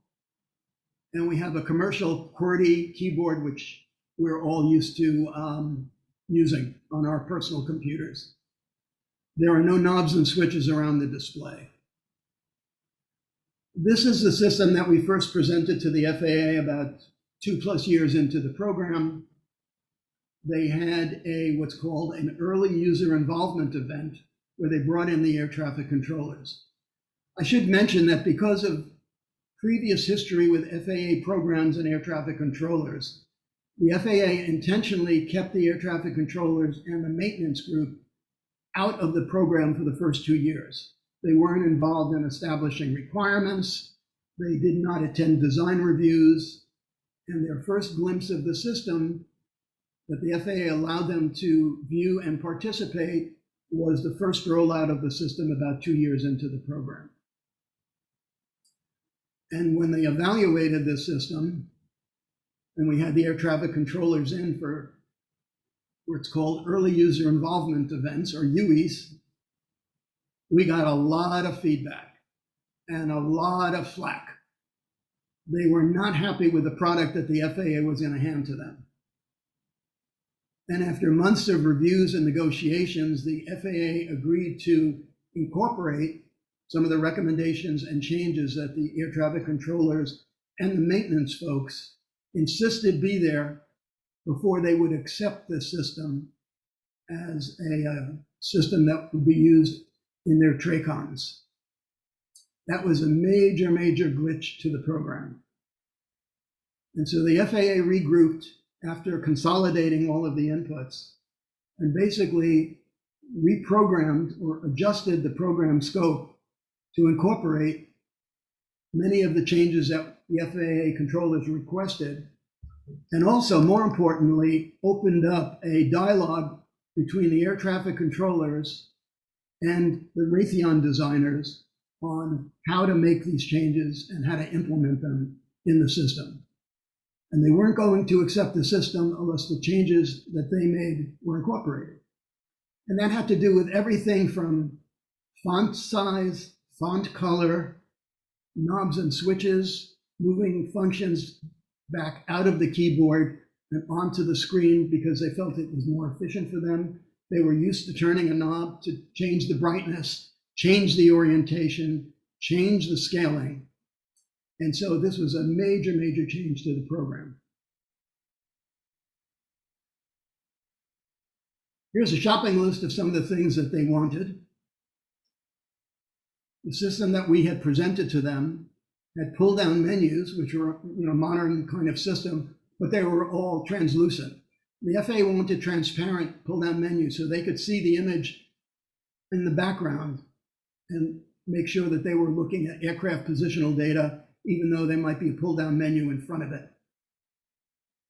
and we have a commercial QWERTY keyboard, which we're all used to using on our personal computers. There are no knobs and switches around the display. This is the system that we first presented to the FAA about 2+ years into the program. They had what's called an early user involvement event where they brought in the air traffic controllers. I should mention that because of previous history with FAA programs and air traffic controllers, the FAA intentionally kept the air traffic controllers and the maintenance group out of the program for the first 2 years. They weren't involved in establishing requirements. They did not attend design reviews. And their first glimpse of the system that the FAA allowed them to view and participate was the first rollout of the system about 2 years into the program. And when they evaluated this system, and we had the air traffic controllers in for what's called early user involvement events, or UIs, we got a lot of feedback and a lot of flack. They were not happy with the product that the FAA was going to hand to them. And after months of reviews and negotiations, the FAA agreed to incorporate some of the recommendations and changes that the air traffic controllers and the maintenance folks insisted be there before they would accept the system as a system that would be used in their TRACONs. That was a major, major glitch to the program. And so the FAA regrouped after consolidating all of the inputs and basically reprogrammed or adjusted the program scope to incorporate many of the changes that the FAA controllers requested, and also, more importantly, opened up a dialogue between the air traffic controllers and the Raytheon designers on how to make these changes and how to implement them in the system. And they weren't going to accept the system unless the changes that they made were incorporated. And that had to do with everything from font size, font color, knobs and switches, moving functions back out of the keyboard and onto the screen because they felt it was more efficient for them. They were used to turning a knob to change the brightness, change the orientation, change the scaling. And so this was a major, major change to the program. Here's a shopping list of some of the things that they wanted. The system that we had presented to them had pull-down menus, which were modern kind of system, but they were all translucent. The FAA wanted transparent pull-down menus so they could see the image in the background and make sure that they were looking at aircraft positional data, even though there might be a pull-down menu in front of it.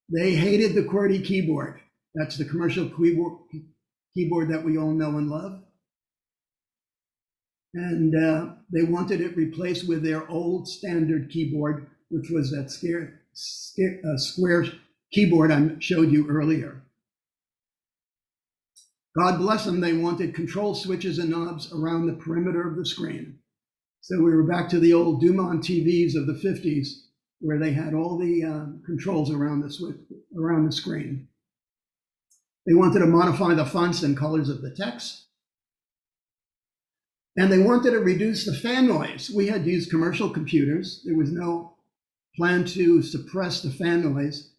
They hated the QWERTY keyboard. That's the commercial keyboard that we all know and love. And they wanted it replaced with their old standard keyboard, which was that square keyboard I showed you earlier. God bless them, they wanted control switches and knobs around the perimeter of the screen. So we were back to the old Dumont TVs of the 50s, where they had all the controls around the screen. They wanted to modify the fonts and colors of the text. And they wanted to reduce the fan noise. We had used commercial computers. There was no plan to suppress the fan noise.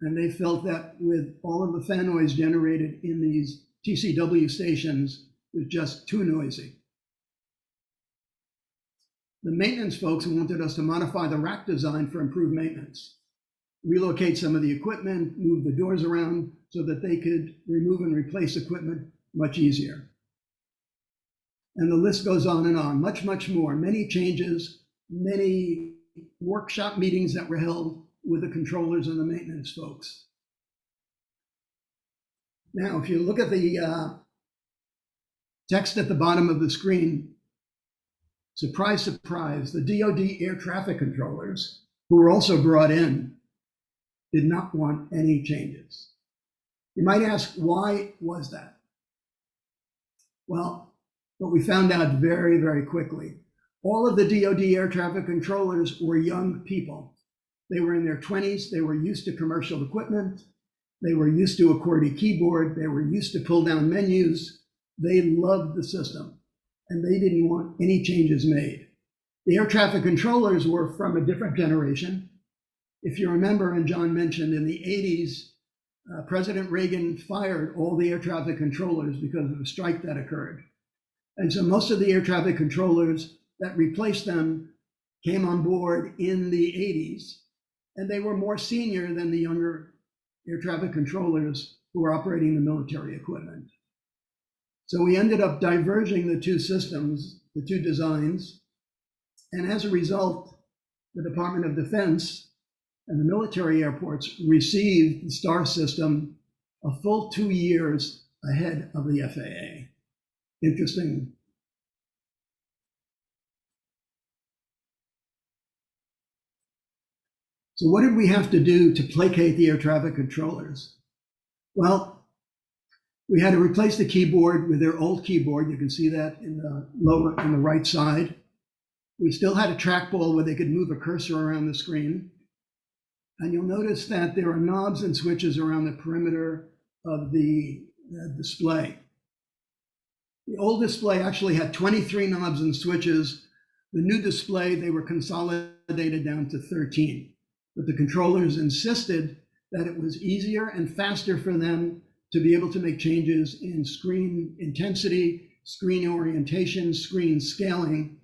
And they felt that with all of the fan noise generated in these TCW stations, it was just too noisy. The maintenance folks wanted us to modify the rack design for improved maintenance, relocate some of the equipment, move the doors around so that they could remove and replace equipment much easier. And the list goes on and on, much, much more. Many changes, many workshop meetings that were held with the controllers and the maintenance folks. Now, if you look at the text at the bottom of the screen, surprise, surprise, the DoD air traffic controllers, who were also brought in, did not want any changes. You might ask, why was that? Well, but we found out very, very quickly. All of the DoD air traffic controllers were young people. They were in their 20s. They were used to commercial equipment. They were used to a QWERTY keyboard. They were used to pull-down menus. They loved the system, and they didn't want any changes made. The air traffic controllers were from a different generation. If you remember, and John mentioned, in the 80s, President Reagan fired all the air traffic controllers because of a strike that occurred. And so most of the air traffic controllers that replaced them came on board in the 80s, and they were more senior than the younger air traffic controllers who were operating the military equipment. So we ended up diverging the two systems, the two designs, and as a result, the Department of Defense and the military airports received the STAR system a full 2 years ahead of the FAA. Interesting. So what did we have to do to placate the air traffic controllers? Well, we had to replace the keyboard with their old keyboard. You can see that in the right side. We still had a trackball where they could move a cursor around the screen. And you'll notice that there are knobs and switches around the perimeter of the display. The old display actually had 23 knobs and switches. The new display, they were consolidated down to 13. But the controllers insisted that it was easier and faster for them to be able to make changes in screen intensity, screen orientation, screen scaling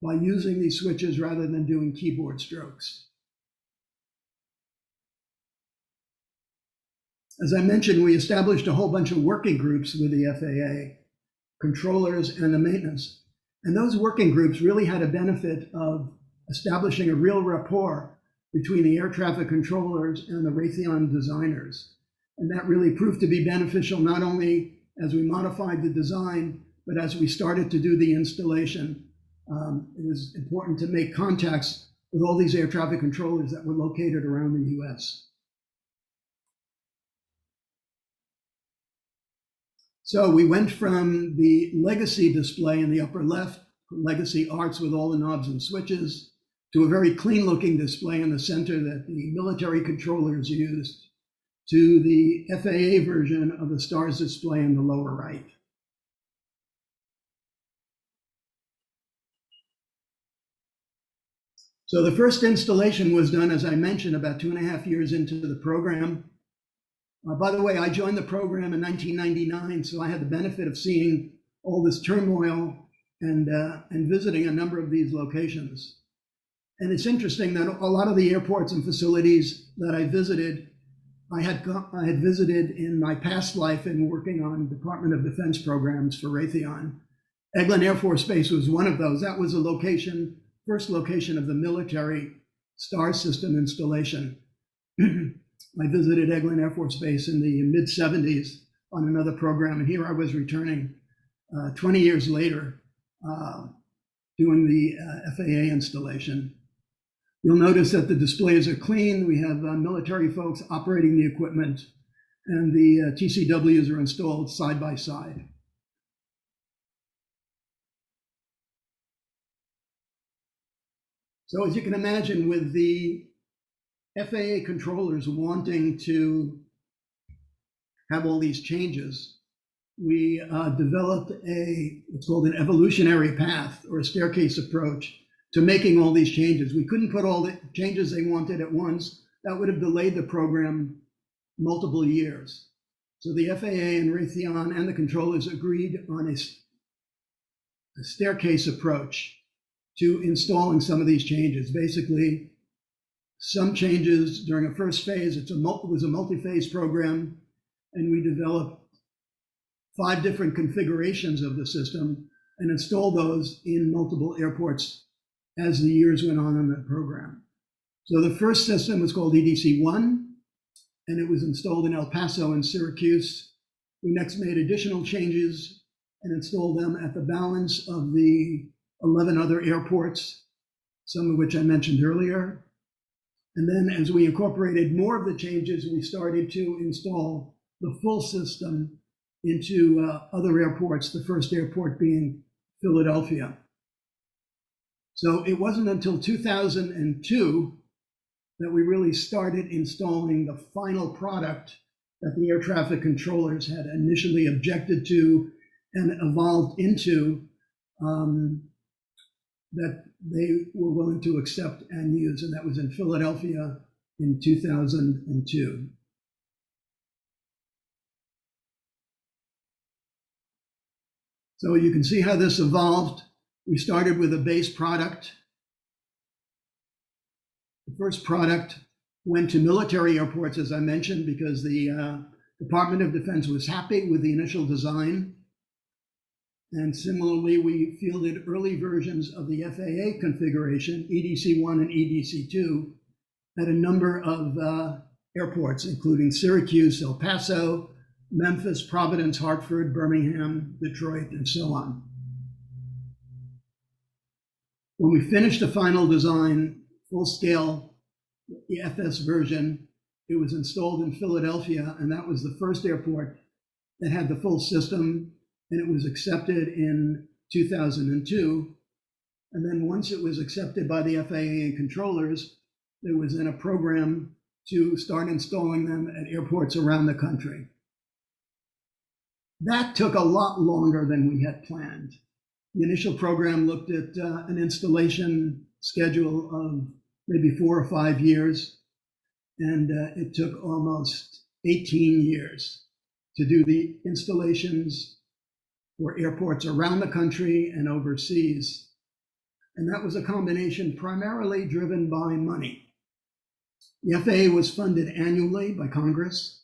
by using these switches rather than doing keyboard strokes. As I mentioned, we established a whole bunch of working groups with the FAA, controllers and the maintenance. And those working groups really had a benefit of establishing a real rapport between the air traffic controllers and the Raytheon designers. And that really proved to be beneficial, not only as we modified the design, but as we started to do the installation. It was important to make contacts with all these air traffic controllers that were located around the US. So we went from the legacy display in the upper left, legacy arts with all the knobs and switches, to a very clean looking display in the center that the military controllers used, to the FAA version of the STARS display in the lower right. So the first installation was done, as I mentioned, about 2.5 years into the program. By the way, I joined the program in 1999, so I had the benefit of seeing all this turmoil and visiting a number of these locations. And it's interesting that a lot of the airports and facilities that I visited, I had visited in my past life in working on Department of Defense programs for Raytheon. Eglin Air Force Base was one of those. That was a location, first location of the military star system installation. I visited Eglin Air Force Base in the mid-70s on another program, and here I was returning 20 years later doing the FAA installation. You'll notice that the displays are clean. We have military folks operating the equipment, and the TCWs are installed side by side. So as you can imagine, with the FAA controllers wanting to have all these changes, we developed what's called an evolutionary path or a staircase approach to making all these changes. We couldn't put all the changes they wanted at once. That would have delayed the program multiple years. So the FAA and Raytheon and the controllers agreed on a staircase approach to installing some of these changes. Basically, some changes during a first phase, it was a multi-phase program, and we developed 5 different configurations of the system and installed those in multiple airports as the years went on in the program. So the first system was called EDC-1, and it was installed in El Paso and Syracuse. We next made additional changes and installed them at the balance of the 11 other airports, some of which I mentioned earlier. And then as we incorporated more of the changes, we started to install the full system into other airports, the first airport being Philadelphia. So it wasn't until 2002 that we really started installing the final product that the air traffic controllers had initially objected to and evolved into, that they were willing to accept and use, and that was in Philadelphia in 2002. So you can see how this evolved. We started with a base product. The first product went to military airports, as I mentioned, because the Department of Defense was happy with the initial design. And similarly, we fielded early versions of the FAA configuration, EDC-1 and EDC-2, at a number of airports, including Syracuse, El Paso, Memphis, Providence, Hartford, Birmingham, Detroit, and so on. When we finished the final design, full scale, the FS version, it was installed in Philadelphia, and that was the first airport that had the full system, and it was accepted in 2002. And then once it was accepted by the FAA and controllers, there was then a program to start installing them at airports around the country. That took a lot longer than we had planned. The initial program looked at an installation schedule of maybe 4 or 5 years, and it took almost 18 years to do the installations for airports around the country and overseas. And that was a combination primarily driven by money. The FAA was funded annually by Congress,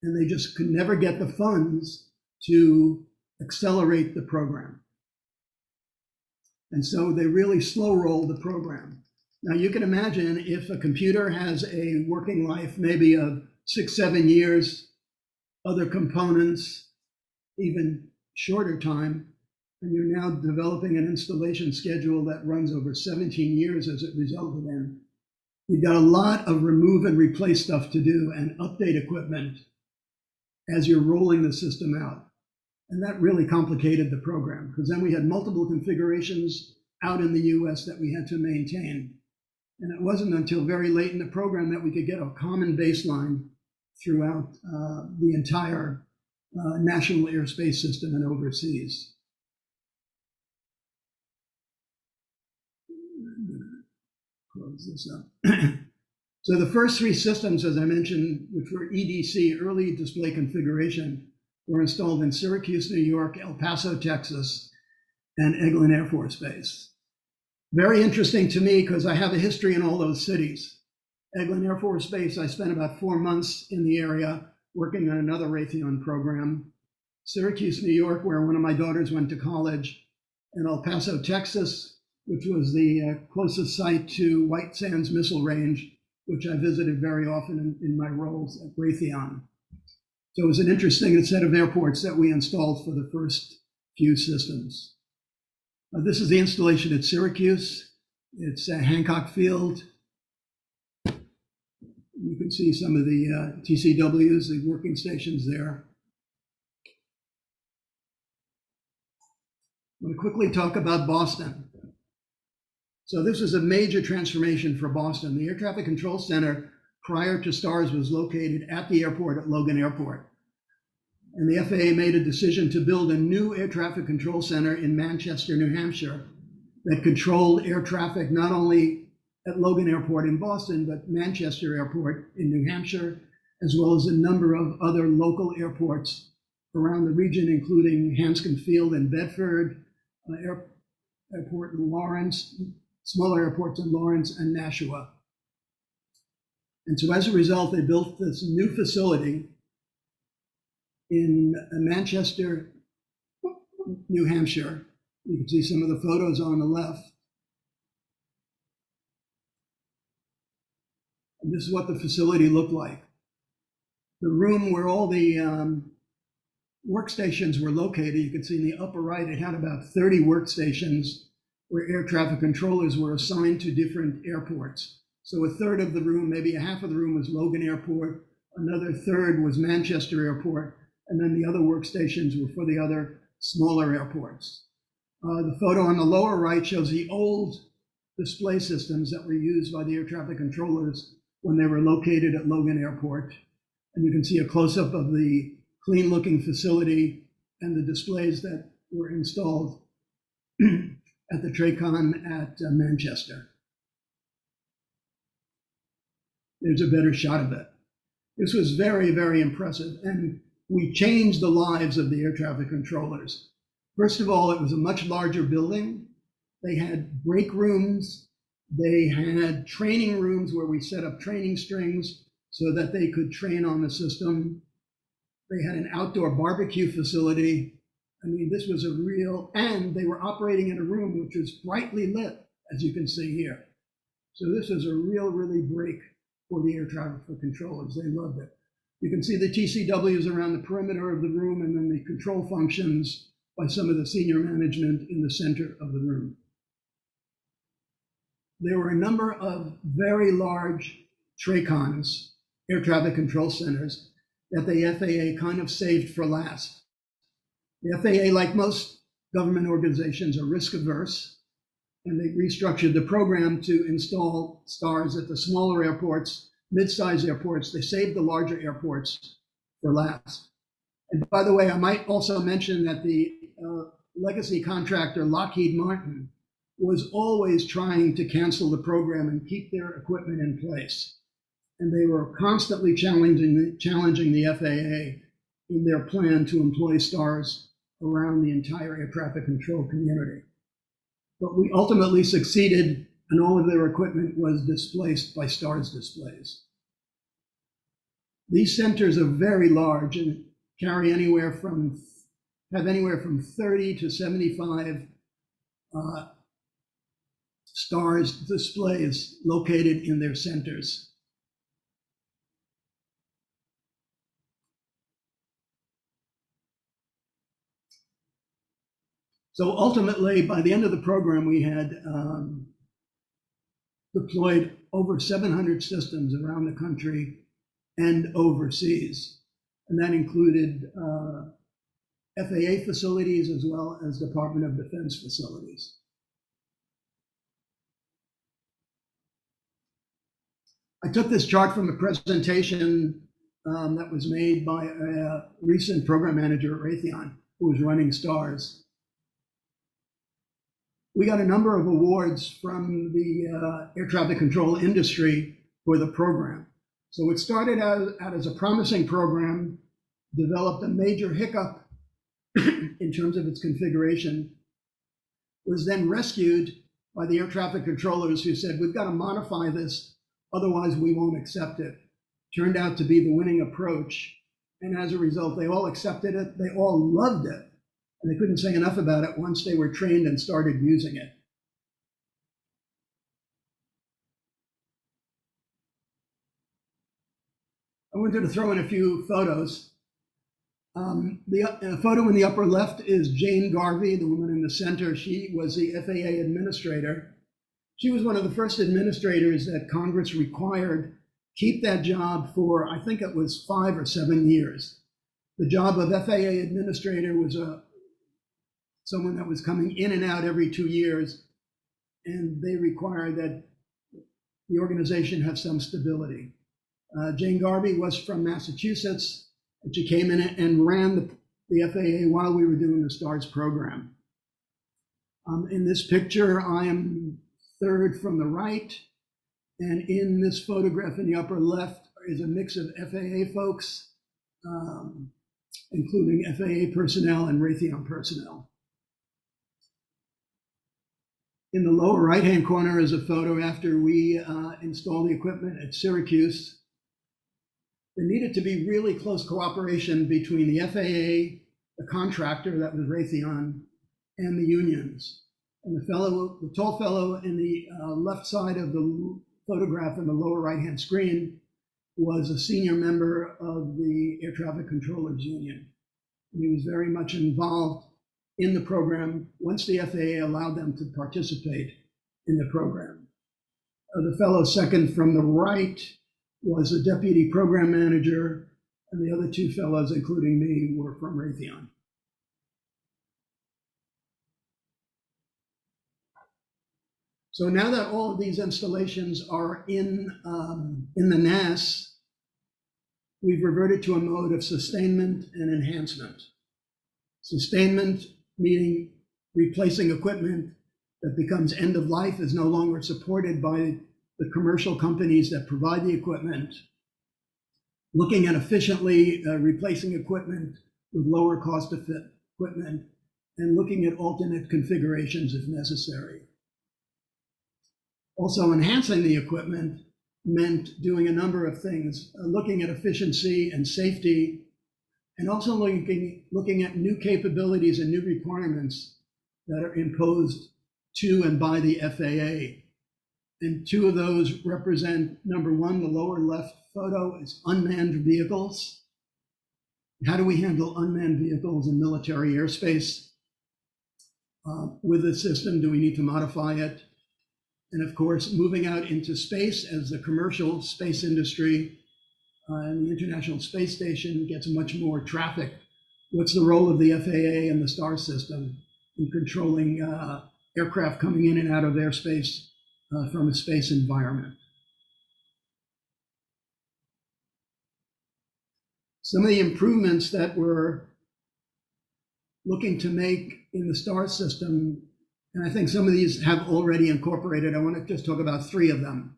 and they just could never get the funds to accelerate the program. And so they really slow rolled the program. Now you can imagine if a computer has a working life maybe of 6, 7 years, other components, even shorter time, and you're now developing an installation schedule that runs over 17 years as it resulted in. You've got a lot of remove and replace stuff to do and update equipment as you're rolling the system out. And that really complicated the program, because then we had multiple configurations out in the US that we had to maintain. And it wasn't until very late in the program that we could get a common baseline throughout the entire national airspace system and overseas. I'm gonna close this up. So the first 3 systems, as I mentioned, which were EDC, early display configuration, were installed in Syracuse, New York, El Paso, Texas, and Eglin Air Force Base. Very interesting to me because I have a history in all those cities. Eglin Air Force Base, I spent about 4 months in the area working on another Raytheon program. Syracuse, New York, where one of my daughters went to college, and El Paso, Texas, which was the closest site to White Sands Missile Range, which I visited very often in my roles at Raytheon. So it was an interesting set of airports that we installed for the first few systems. This is the installation at Syracuse. It's Hancock Field. You can see some of the TCWs, the working stations there. I'm going to quickly talk about Boston. So this was a major transformation for Boston. The Air Traffic Control Center prior to STARS was located at the airport at Logan Airport. And the FAA made a decision to build a new air traffic control center in Manchester, New Hampshire, that controlled air traffic not only at Logan Airport in Boston, but Manchester Airport in New Hampshire, as well as a number of other local airports around the region, including Hanscom Field in Bedford, airport in Lawrence, smaller airports in Lawrence and Nashua. And so as a result, they built this new facility in Manchester, New Hampshire. You can see some of the photos on the left. And this is what the facility looked like. The room where all the workstations were located, you can see in the upper right, it had about 30 workstations where air traffic controllers were assigned to different airports. So a third of the room, maybe a half of the room was Logan Airport, another third was Manchester Airport, and then the other workstations were for the other smaller airports. The photo on the lower right shows the old display systems that were used by the air traffic controllers when they were located at Logan Airport. And you can see a close-up of the clean-looking facility and the displays that were installed at the TRACON at Manchester. There's a better shot of it. This was very, very impressive. And we changed the lives of the air traffic controllers. First of all, it was a much larger building. They had break rooms. They had training rooms where we set up training strings so that they could train on the system. They had an outdoor barbecue facility. I mean, this was a real, and they were operating in a room which was brightly lit, as you can see here. So this was a really break for the air traffic controllers. They loved it. You can see the TCWs around the perimeter of the room, and then the control functions by some of the senior management in the center of the room. There were a number of very large TRACONs, air traffic control centers, that the FAA kind of saved for last. The FAA, like most government organizations, are risk averse, and they restructured the program to install STARS at the smaller airports, mid-sized airports. They saved the larger airports for last. And by the way, I might also mention that the legacy contractor, Lockheed Martin, was always trying to cancel the program and keep their equipment in place. And they were constantly challenging the FAA in their plan to employ STARS around the entire air traffic control community. But we ultimately succeeded, and all of their equipment was displaced by STARS displays. These centers are very large and carry have anywhere from 30 to 75 STARS displays located in their centers. So ultimately, by the end of the program, we had deployed over 700 systems around the country and overseas. And that included FAA facilities as well as Department of Defense facilities. I took this chart from a presentation that was made by a recent program manager at Raytheon who was running STARS. We got a number of awards from the air traffic control industry for the program. So it started out as a promising program, developed a major hiccup in terms of its configuration, was then rescued by the air traffic controllers who said, we've got to modify this, otherwise we won't accept it. Turned out to be the winning approach. And as a result, they all accepted it. They all loved it. And they couldn't say enough about it once they were trained and started using it. I wanted to throw in a few photos. The photo in the upper left is Jane Garvey, the woman in the center. She was the FAA administrator. She was one of the first administrators that Congress required keep that job for, I think it was 5 or 7 years. The job of FAA administrator was someone that was coming in and out every 2 years, and they required that the organization have some stability. Jane Garvey was from Massachusetts, and she came in and ran the FAA while we were doing the STARS program. In this picture, I am third from the right, and in this photograph in the upper left is a mix of FAA folks, including FAA personnel and Raytheon personnel. In the lower right-hand corner is a photo after we installed the equipment at Syracuse. There needed to be really close cooperation between the FAA, the contractor, that was Raytheon, and the unions. And the tall fellow in the left side of the photograph in the lower right-hand screen was a senior member of the Air Traffic Controllers Union. And he was very much involved in the program once the FAA allowed them to participate in the program. The fellow second from the right was a deputy program manager, and the other two fellows, including me, were from Raytheon. So now that all of these installations are in the NAS, we've reverted to a mode of sustainment and enhancement. Sustainment meaning replacing equipment that becomes end of life, is no longer supported by the commercial companies that provide the equipment. Looking at efficiently replacing equipment with lower cost equipment, and looking at alternate configurations if necessary. Also, enhancing the equipment meant doing a number of things, looking at efficiency and safety, and also looking at new capabilities and new requirements that are imposed to and by the FAA. And two of those represent, number one, the lower left photo is unmanned vehicles. How do we handle unmanned vehicles in military airspace? With the system, do we need to modify it? And of course, moving out into space as the commercial space industry and the International Space Station gets much more traffic. What's the role of the FAA and the STAR system in controlling aircraft coming in and out of airspace from a space environment? Some of the improvements that we're looking to make in the STAR system, and I think some of these have already incorporated, I want to just talk about 3 of them.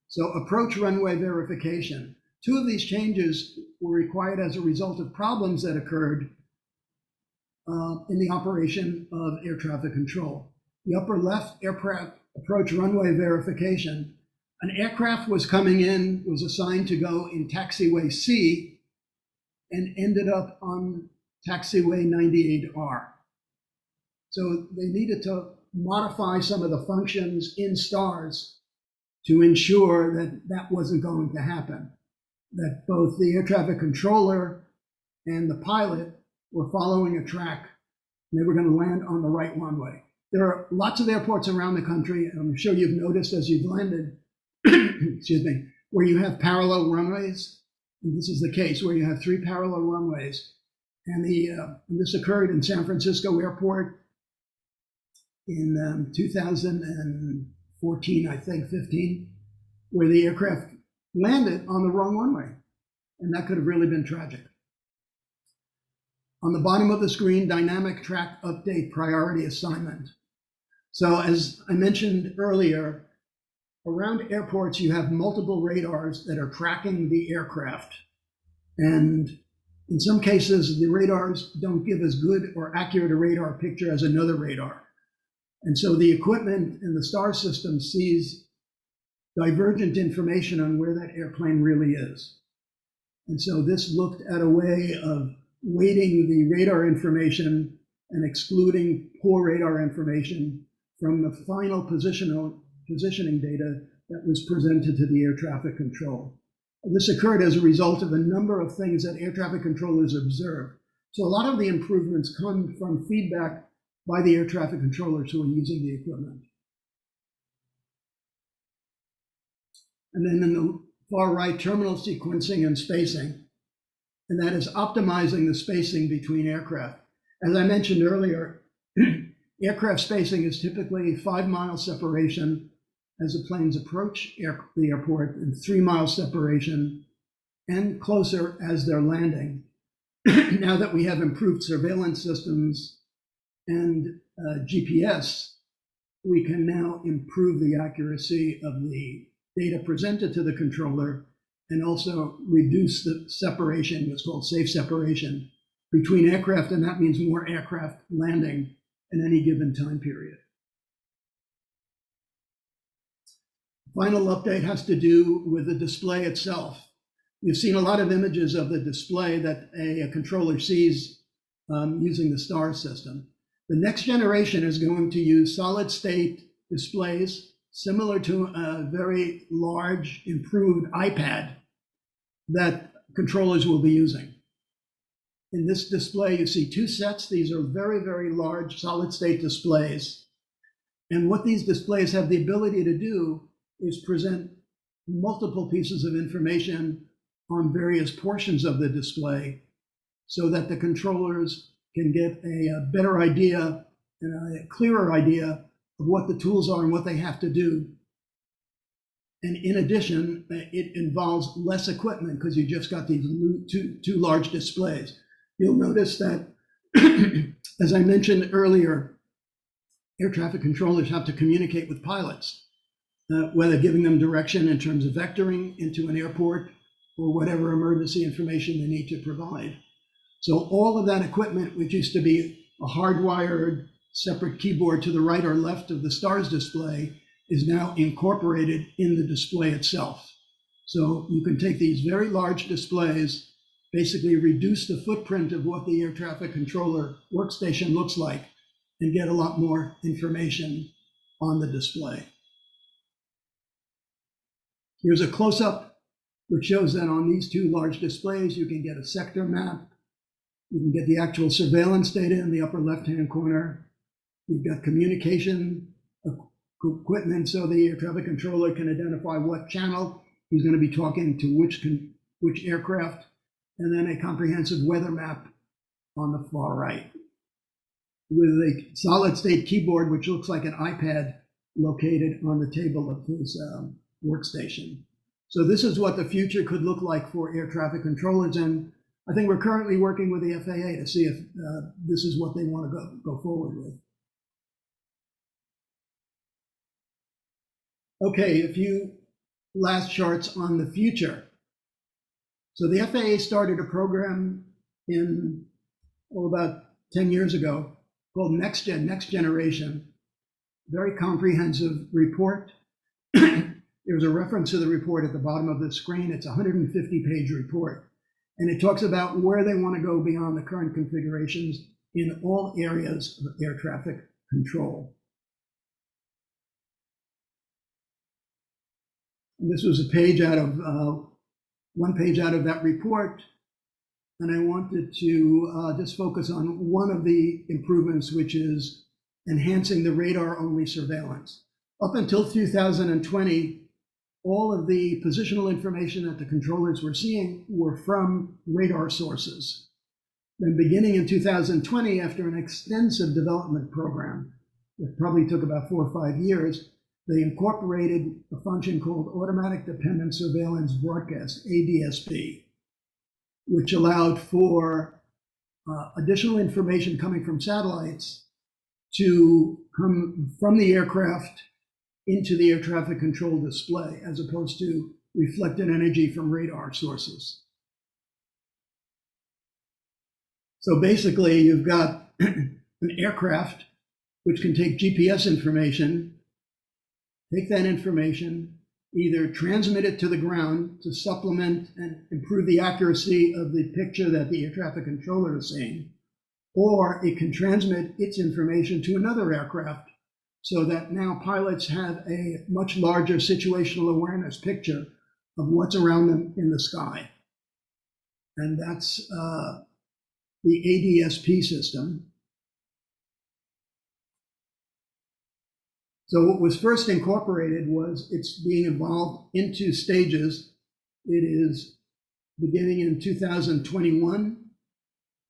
So approach runway verification. 2 of these changes were required as a result of problems that occurred in the operation of air traffic control. The upper left, aircraft approach runway verification. An aircraft was coming in, was assigned to go in taxiway C, and ended up on taxiway 98R. So they needed to modify some of the functions in STARS to ensure that that wasn't going to happen, that both the air traffic controller and the pilot were following a track, and they were going to land on the right runway. There are lots of airports around the country, and I'm sure you've noticed as you've landed, excuse me, where you have parallel runways. And this is the case where you have 3 parallel runways. And this occurred in San Francisco Airport in 2014, I think, 15, where the aircraft landed on the wrong runway. And that could have really been tragic. On the bottom of the screen, dynamic track update priority assignment. So as I mentioned earlier, around airports, you have multiple radars that are tracking the aircraft. And in some cases, the radars don't give as good or accurate a radar picture as another radar. And so the equipment in the star system sees divergent information on where that airplane really is. And so this looked at a way of weighting the radar information and excluding poor radar information from the final positioning data that was presented to the air traffic control. This occurred as a result of a number of things that air traffic controllers observed. So a lot of the improvements come from feedback by the air traffic controllers who are using the equipment. And then in the far right, terminal sequencing and spacing, and that is optimizing the spacing between aircraft. As I mentioned earlier, aircraft spacing is typically 5-mile separation as the planes approach the airport, and 3-mile separation and closer as they're landing. Now that we have improved surveillance systems and GPS, we can now improve the accuracy of the data presented to the controller and also reduce the separation, what's called safe separation, between aircraft, and that means more aircraft landing in any given time period. Final update has to do with the display itself. You've seen a lot of images of the display that a controller sees using the STAR system. The next generation is going to use solid state displays similar to a very large improved iPad that controllers will be using. In this display, you see 2 sets. These are very, very large solid state displays. And what these displays have the ability to do is present multiple pieces of information on various portions of the display so that the controllers can get a better idea and a clearer idea of what the tools are and what they have to do. And in addition, it involves less equipment because you just got these two large displays. You'll notice that, as I mentioned earlier, air traffic controllers have to communicate with pilots, whether giving them direction in terms of vectoring into an airport or whatever emergency information they need to provide. So all of that equipment, which used to be a hardwired separate keyboard to the right or left of the STARS display, is now incorporated in the display itself. So you can take these very large displays, basically reduce the footprint of what the air traffic controller workstation looks like, and get a lot more information on the display. Here's a close-up which shows that on these 2 large displays, you can get a sector map. You can get the actual surveillance data in the upper left-hand corner. You've got communication equipment so the air traffic controller can identify what channel he's going to be talking to which aircraft, and then a comprehensive weather map on the far right with a solid state keyboard, which looks like an iPad located on the table of his workstation. So this is what the future could look like for air traffic controllers, and I think we're currently working with the FAA to see if this is what they want to go forward with. Okay, a few last charts on the future. So the FAA started a program in about 10 years ago called Next Generation. Very comprehensive report. There's a reference to the report at the bottom of the screen. It's a 150-page report. And it talks about where they want to go beyond the current configurations in all areas of air traffic control. And this was a page out of, one page out of that report. And I wanted to just focus on one of the improvements, which is enhancing the radar-only surveillance. Up until 2020, all of the positional information that the controllers were seeing were from radar sources. Then beginning in 2020, after an extensive development program that probably took about 4 or 5 years, they incorporated a function called Automatic Dependent Surveillance Broadcast, ADSB, which allowed for additional information coming from satellites to come from the aircraft into the air traffic control display, as opposed to reflected energy from radar sources. So basically, you've got an aircraft which can take GPS information, take that information, either transmit it to the ground to supplement and improve the accuracy of the picture that the air traffic controller is seeing, or it can transmit its information to another aircraft so that now pilots have a much larger situational awareness picture of what's around them in the sky. And that's the ADSP system. So what was first incorporated was it's being evolved into stages. It is beginning in 2021.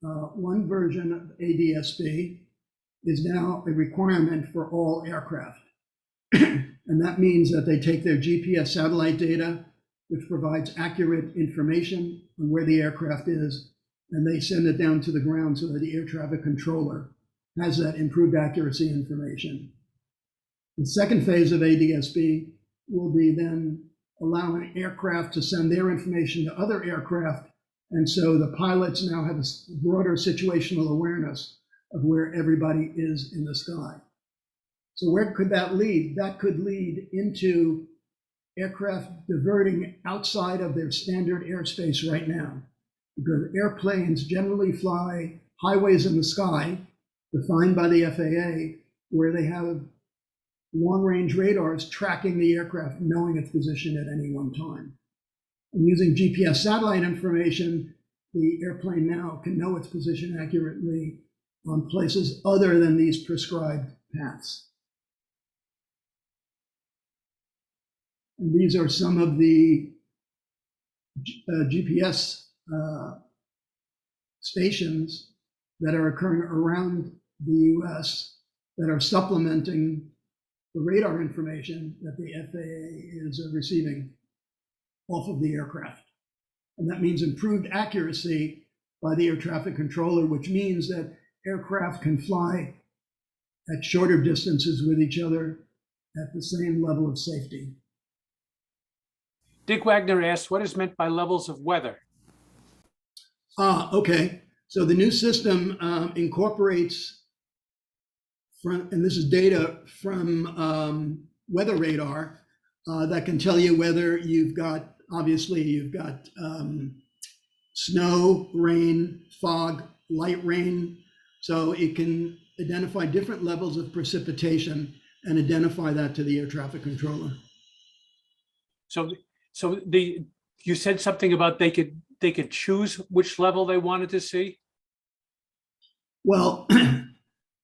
One version of ADSP is now a requirement for all aircraft. And that means that they take their GPS satellite data, which provides accurate information on where the aircraft is, and they send it down to the ground so that the air traffic controller has that improved accuracy information. The second phase of ADSB will be then allowing aircraft to send their information to other aircraft. And so the pilots now have a broader situational awareness of where everybody is in the sky. So where could that lead? That could lead into aircraft diverting outside of their standard airspace right now, because airplanes generally fly highways in the sky defined by the FAA, where they have long-range radars tracking the aircraft, knowing its position at any one time. And using GPS satellite information, the airplane now can know its position accurately on places other than these prescribed paths. And these are some of the GPS stations that are occurring around the US that are supplementing the radar information that the FAA is receiving off of the aircraft. And that means improved accuracy by the air traffic controller, which means that aircraft can fly at shorter distances with each other at the same level of safety. Dick Wagner asks, what is meant by levels of weather? Okay. So the new system incorporates, and this is data from weather radar that can tell you whether you've got, obviously you've got snow, rain, fog, light rain. So it can identify different levels of precipitation and identify that to the air traffic controller. So you said something about they could choose which level they wanted to see? Well,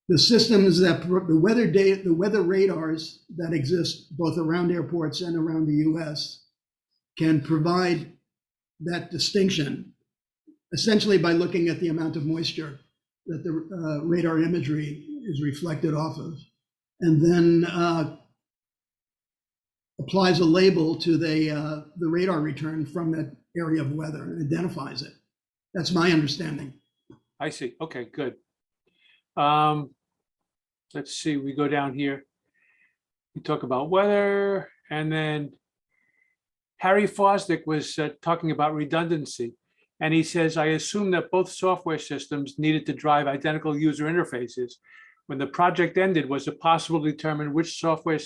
the systems that the weather radars that exist both around airports and around the US can provide that distinction essentially by looking at the amount of moisture that the radar imagery is reflected off of, and then applies a label to the radar return from that area of weather and identifies it. That's my understanding. I see. Okay, good. Let's see, we go down here. We talk about weather, and then Harry Fosdick was talking about redundancy. And he says, I assume that both software systems needed to drive identical user interfaces. When the project ended, was it possible to determine which software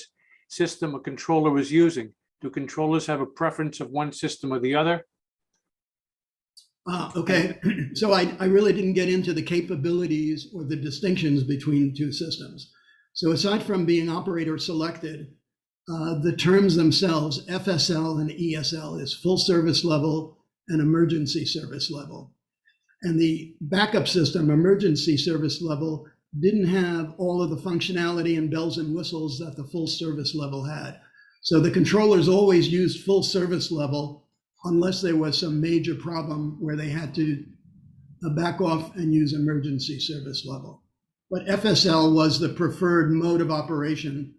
system a controller was using? Do controllers have a preference of one system or the other? Okay, so I really didn't get into the capabilities or the distinctions between two systems. So aside from being operator selected, the terms themselves, FSL and ESL, is full service level and emergency service level. And the backup system, emergency service level, didn't have all of the functionality and bells and whistles that the full service level had. So the controllers always used full service level unless there was some major problem where they had to back off and use emergency service level. But FSL was the preferred mode of operation.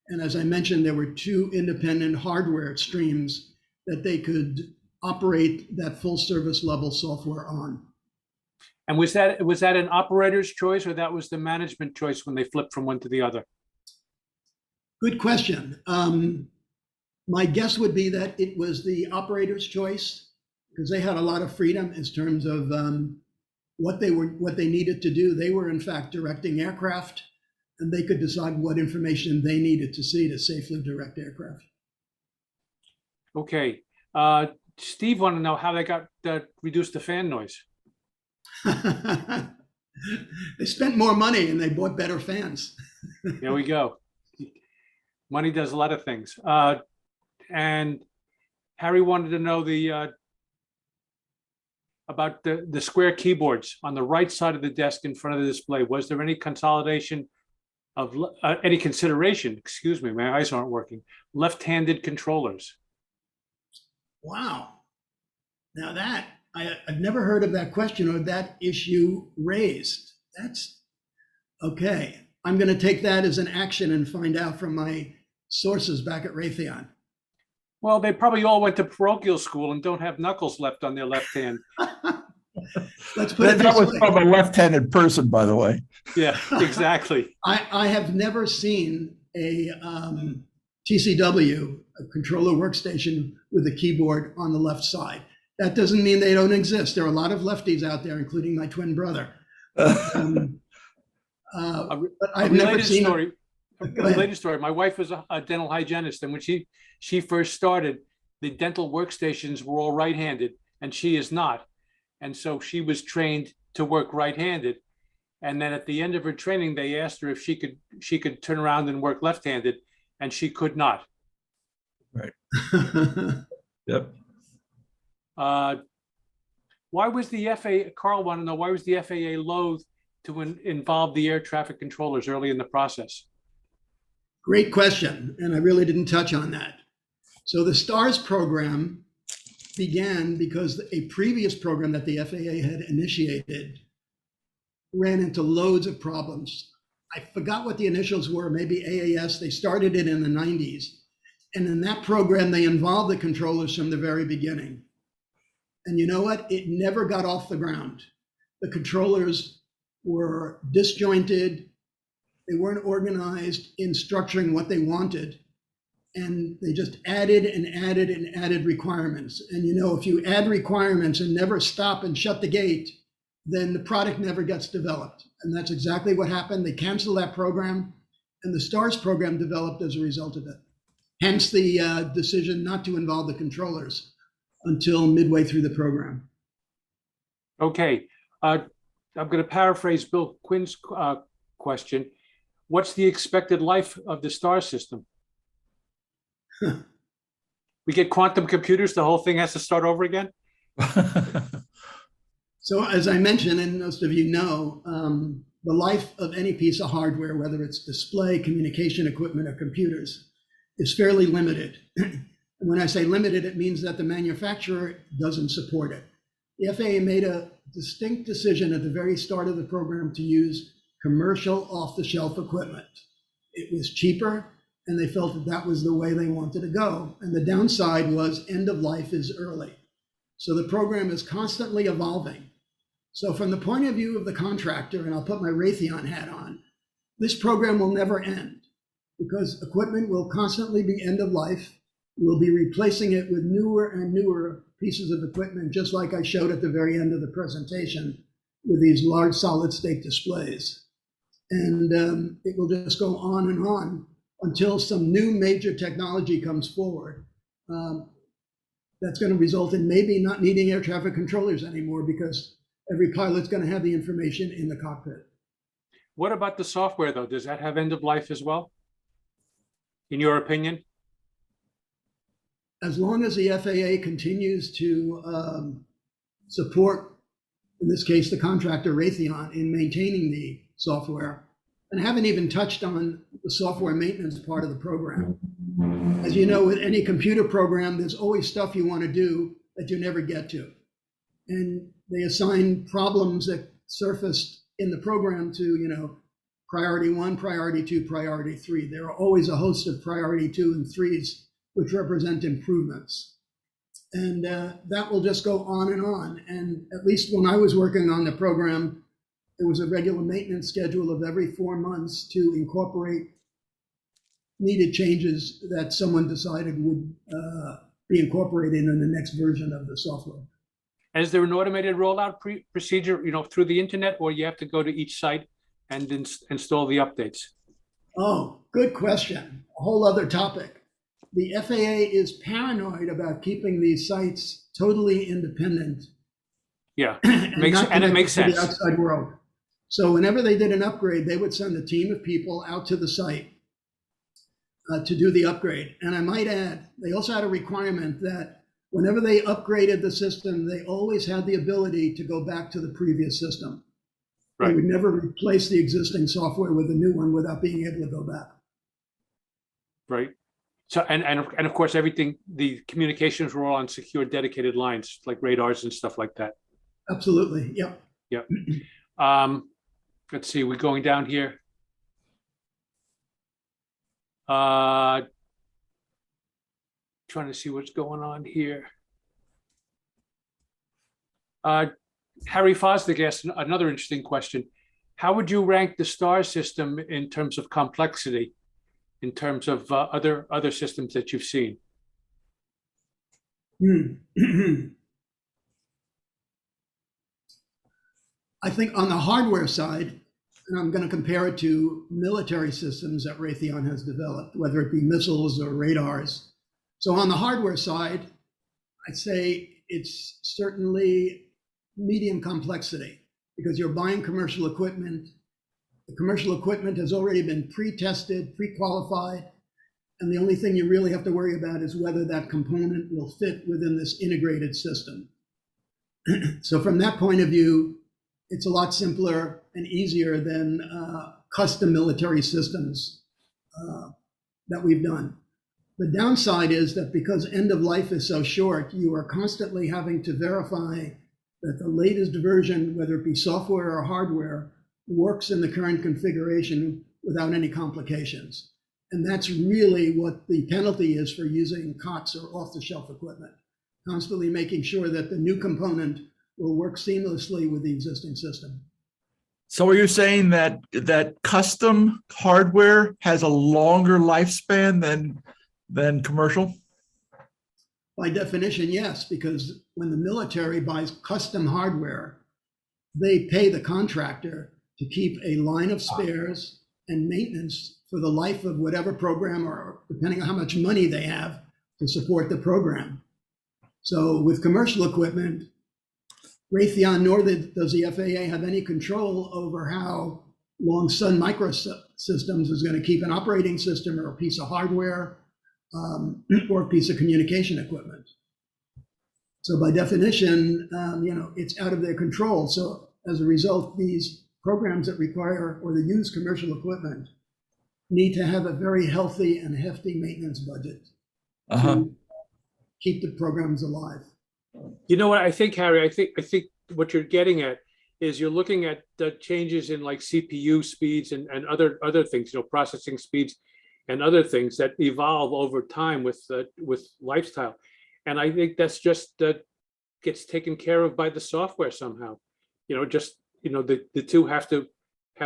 And as I mentioned, there were two independent hardware streams that they could operate that full service level software on. And was that an operator's choice, or that was the management choice when they flipped from one to the other? Good question. My guess would be that it was the operator's choice, because they had a lot of freedom in terms of what they needed to do. They were in fact directing aircraft. and they could decide what information they needed to see to safely direct aircraft. Okay. Steve wanted to know how they got reduced the fan noise. They spent more money and they bought better fans. There we go. Money does a lot of things. And Harry wanted to know about the square keyboards on the right side of the desk in front of the display. Was there any consolidation of any consideration, excuse me, my eyes aren't working, left-handed controllers? Wow. Now that, I've never heard of that question or that issue raised. That's okay. I'm going to take that as an action and find out from my sources back at Raytheon. Well, they probably all went to parochial school and don't have knuckles left on their left hand. Let's put it That this was way. from a left-handed person, by the way. Yeah, exactly. I have never seen a TCW, a controller workstation with a keyboard on the left side. That doesn't mean they don't exist. There are a lot of lefties out there, including my twin brother. But I've never seen a related story. My wife was a dental hygienist, and when she first started, the dental workstations were all right-handed, and she is not. And so she was trained to work right-handed. And then at the end of her training, they asked her if she could turn around and work left-handed, and she could not. Right. Yep. Why was the FAA, Carl wanted to know, why was the FAA loath to involve the air traffic controllers early in the process? Great question, and I really didn't touch on that. So the STARS program began because a previous program that the FAA had initiated ran into loads of problems. I forgot what the initials were, maybe AAS. They started it in the 90s. And in that program, they involved the controllers from the very beginning. And you know what? It never got off the ground. The controllers were disjointed. They weren't organized in structuring what they wanted. And they just added and added and added requirements. And you know, if you add requirements and never stop and shut the gate, then the product never gets developed. And that's exactly what happened. They canceled that program, and the STARS program developed as a result of it. Hence the decision not to involve the controllers until midway through the program. Okay, I'm going to paraphrase Bill Quinn's question. What's the expected life of the STAR system? We get quantum computers, the whole thing has to start over again? So as I mentioned, and most of you know, the life of any piece of hardware, whether it's display, communication equipment, or computers, is fairly limited. And when I say limited, it means that the manufacturer doesn't support it. The FAA made a distinct decision at the very start of the program to use commercial off-the-shelf equipment. It was cheaper, and they felt that that was the way they wanted to go. And the downside was end of life is early. So the program is constantly evolving. So from the point of view of the contractor, and I'll put my Raytheon hat on, this program will never end because equipment will constantly be end of life. We'll be replacing it with newer and newer pieces of equipment, just like I showed at the very end of the presentation with these large solid state displays. And it will just go on and on until some new major technology comes forward. That's going to result in maybe not needing air traffic controllers anymore because every pilot's going to have the information in the cockpit. What about the software, though? Does that have end of life as well, in your opinion? As long as the FAA continues to support, in this case, the contractor Raytheon in maintaining the software, and haven't even touched on the software maintenance part of the program. As you know, with any computer program, there's always stuff you want to do that you never get to. And they assign problems that surfaced in the program to, you know, priority 1, priority 2, priority 3. There are always a host of priority 2 and 3s, which represent improvements. And that will just go on and on. And at least when I was working on the program, there was a regular maintenance schedule of every 4 months to incorporate needed changes that someone decided would be incorporated in the next version of the software. Is there an automated rollout procedure, you know, through the internet, or you have to go to each site and install the updates? Oh, good question. A whole other topic. The FAA is paranoid about keeping these sites totally independent Yeah, and makes not and it connected makes to the sense. outside world. So whenever they did an upgrade, they would send a team of people out to the site to do the upgrade. And I might add, they also had a requirement that whenever they upgraded the system, they always had the ability to go back to the previous system. They Right, would never replace the existing software with a new one without being able to go back. right. So and of course everything, the communications were all on secure dedicated lines like radars and stuff like that. Absolutely. Yep. Yep. Um, let's see, we're going down here. Trying to see what's going on here. Harry Fosdick asked another interesting question. How would you rank the star system in terms of complexity, in terms of other systems that you've seen? I think on the hardware side, and I'm going to compare it to military systems that Raytheon has developed, whether it be missiles or radars. So on the hardware side, I'd say it's certainly medium complexity because you're buying commercial equipment. The commercial equipment has already been pre-tested, pre-qualified, and the only thing you really have to worry about is whether that component will fit within this integrated system. So from that point of view, it's a lot simpler and easier than custom military systems that we've done. The downside is that because end of life is so short, you are constantly having to verify that the latest version, whether it be software or hardware, works in the current configuration without any complications. And that's really what the penalty is for using COTS or off-the-shelf equipment, constantly making sure that the new component will work seamlessly with the existing system. So are you saying that custom hardware has a longer lifespan than commercial? By definition, yes, because when the military buys custom hardware, they pay the contractor to keep a line of spares and maintenance for the life of whatever program, or depending on how much money they have to support the program. So with commercial equipment, Raytheon nor does the FAA have any control over how long Sun Microsystems is going to keep an operating system or a piece of hardware or a piece of communication equipment. So by definition, it's out of their control. So as a result, these programs that require or that use commercial equipment need to have a very healthy and hefty maintenance budget to keep the programs alive. You know what I think, Harry? I think what you're getting at is you're looking at the changes in like CPU speeds and other things, processing speeds and other things that evolve over time with lifestyle. And I think that's just gets taken care of by the software somehow. The two have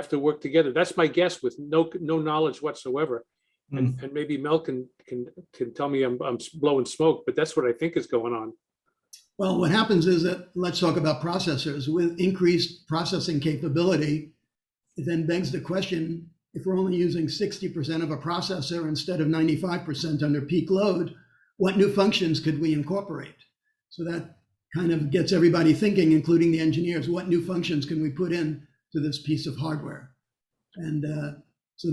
to work together. That's my guess with no knowledge whatsoever. And maybe Mel can tell me I'm blowing smoke, but that's what I think is going on. Well, what happens is that, let's talk about processors. With increased processing capability, it then begs the question, if we're only using 60% of a processor instead of 95% under peak load, what new functions could we incorporate? So that kind of gets everybody thinking, including the engineers, what new functions can we put in to this piece of hardware? And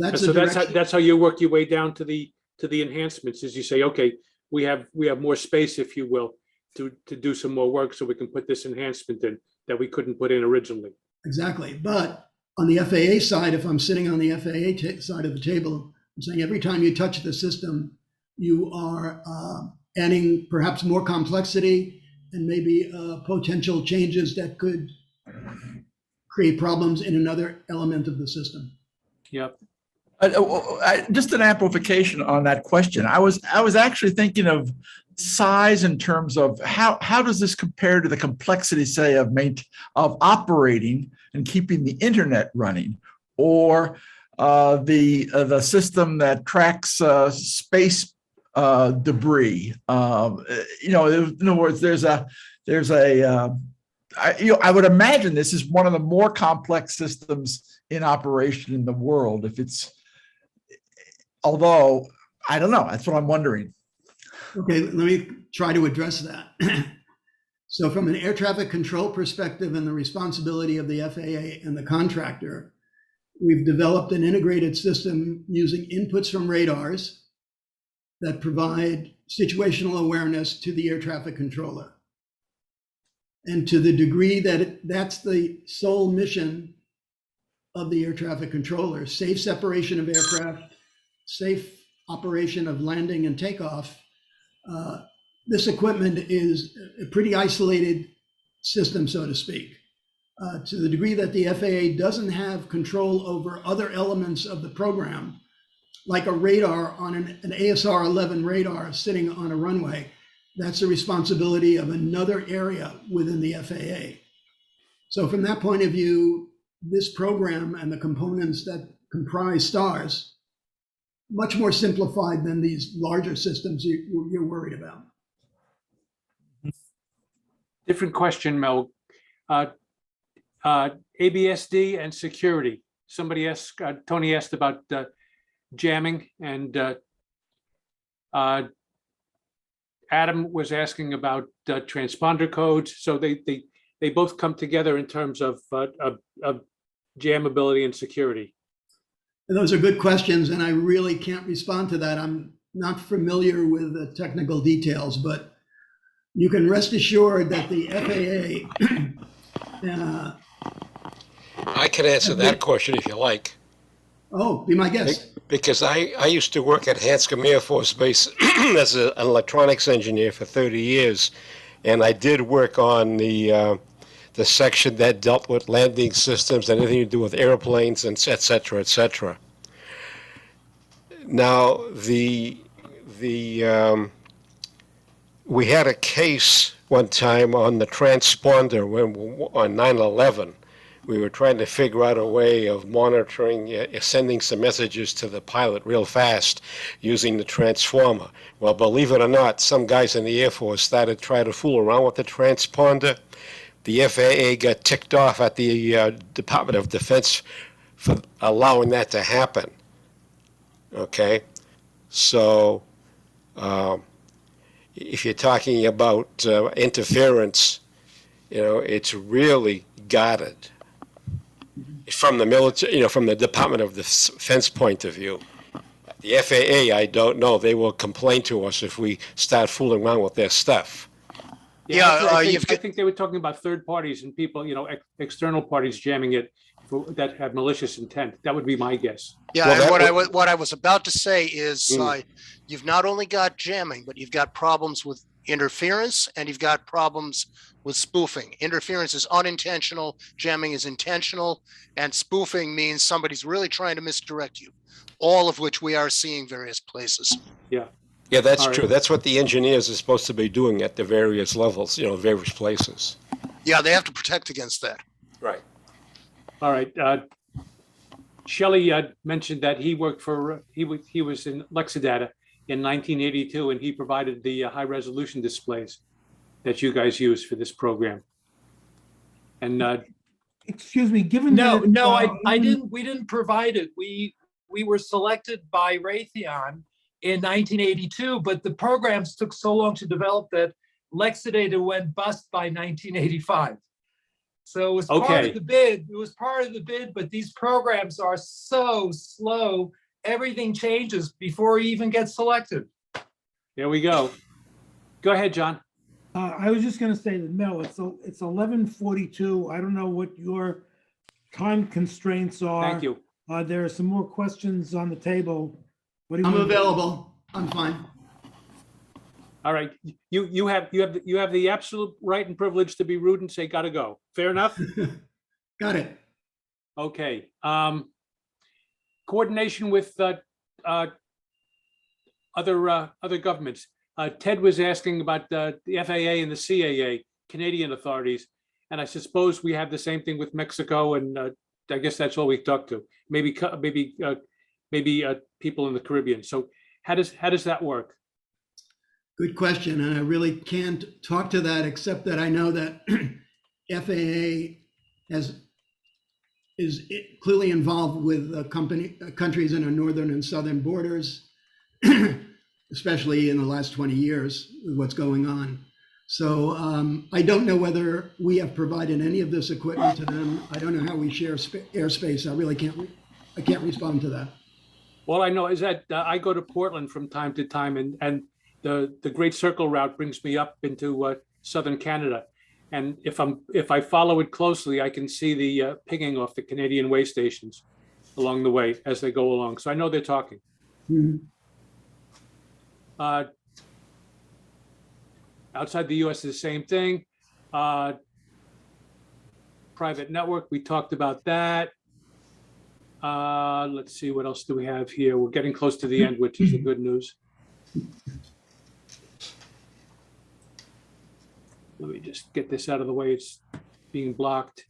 that's how you work your way down to the enhancements, is you say, okay, we have more space, if you will, to do some more work, so we can put this enhancement in that we couldn't put in originally. Exactly. But on the FAA side, if I'm sitting on the FAA side of the table, I'm saying every time you touch the system, you are adding perhaps more complexity and maybe potential changes that could create problems in another element of the system. Yep. Just an amplification on that question. I was actually thinking of size in terms of how does this compare to the complexity, say, of operating and keeping the internet running, or the system that tracks space debris. In other words, I would imagine this is one of the more complex systems in operation in the world. Although, I don't know. That's what I'm wondering. Okay, let me try to address that. So from an air traffic control perspective and the responsibility of the FAA and the contractor, we've developed an integrated system using inputs from radars that provide situational awareness to the air traffic controller. And to the degree that that's the sole mission of the air traffic controller, safe separation of aircraft, safe operation of landing and takeoff, this equipment is a pretty isolated system, so to speak. To the degree that the FAA doesn't have control over other elements of the program, like a radar on an ASR-11 radar sitting on a runway, that's the responsibility of another area within the FAA. So from that point of view, this program and the components that comprise STARS, much more simplified than these larger systems you're worried about. Different question, Mel. ABSD and security. Somebody asked, Tony asked about jamming, and Adam was asking about transponder codes. So they both come together in terms of jammability and security. And those are good questions, and I really can't respond to that. I'm not familiar with the technical details, but you can rest assured that the FAA. I can answer that question if you like. Oh, be my guest. Because I used to work at Hanscom Air Force Base as an electronics engineer for 30 years, and I did work on the section that dealt with landing systems and anything to do with airplanes and et cetera, et cetera. Now, we had a case one time on the transponder on 9/11. We were trying to figure out a way of monitoring, sending some messages to the pilot real fast using the transformer. Well, believe it or not, some guys in the Air Force started trying to fool around with the transponder. The FAA got ticked off at the Department of Defense for allowing that to happen. Okay? So, if you're talking about interference, it's really guarded from the military, from the Department of Defense point of view. The FAA, I don't know. They will complain to us if we start fooling around with their stuff. I think they were talking about third parties and people, external parties jamming it that have malicious intent. That would be my guess. Yeah, well, and what I was about to say is you've not only got jamming, but you've got problems with interference and you've got problems with spoofing. Interference is unintentional, jamming is intentional, and spoofing means somebody's really trying to misdirect you, all of which we are seeing various places. Yeah. Yeah, that's true. Right. That's what the engineers are supposed to be doing at the various levels, various places. Yeah, they have to protect against that. Right. All right. Shelley mentioned that he worked for, he was in Lexidata in 1982, and he provided the high resolution displays that you guys use for this program. And excuse me, given we didn't provide it. We were selected by Raytheon in 1982, but the programs took so long to develop that Lexidata went bust by 1985. So it was part of the bid. It was part of the bid, but these programs are so slow. Everything changes before you even get selected. There we go. Go ahead, John. I was just going to say that, Mel, it's 11:42. I don't know what your time constraints are. Thank you. There are some more questions on the table. What do you I'm available. I'm fine. All right. You have the absolute right and privilege to be rude and say gotta go. Fair enough? Got it. Okay. Coordination with other governments. Ted was asking about the FAA and the CAA, Canadian authorities, and I suppose we have the same thing with Mexico, and I guess that's all we talked to. Maybe people in the Caribbean. So how does that work? Good question, and I really can't talk to that except that I know that FAA has is clearly involved with countries in our northern and southern borders, especially in the last 20 years with what's going on. So I don't know whether we have provided any of this equipment to them. I don't know how we share airspace. I really can't respond to that. All I know is that I go to Portland from time to time, and the Great Circle route brings me up into southern Canada. And if I follow it closely, I can see the pinging off the Canadian way stations along the way as they go along. So I know they're talking. Mhm. Outside the US is the same thing. Private network, we talked about that. Let's see, what else do we have here? We're getting close to the end, which is the good news. Let me just get this out of the way. It's being blocked.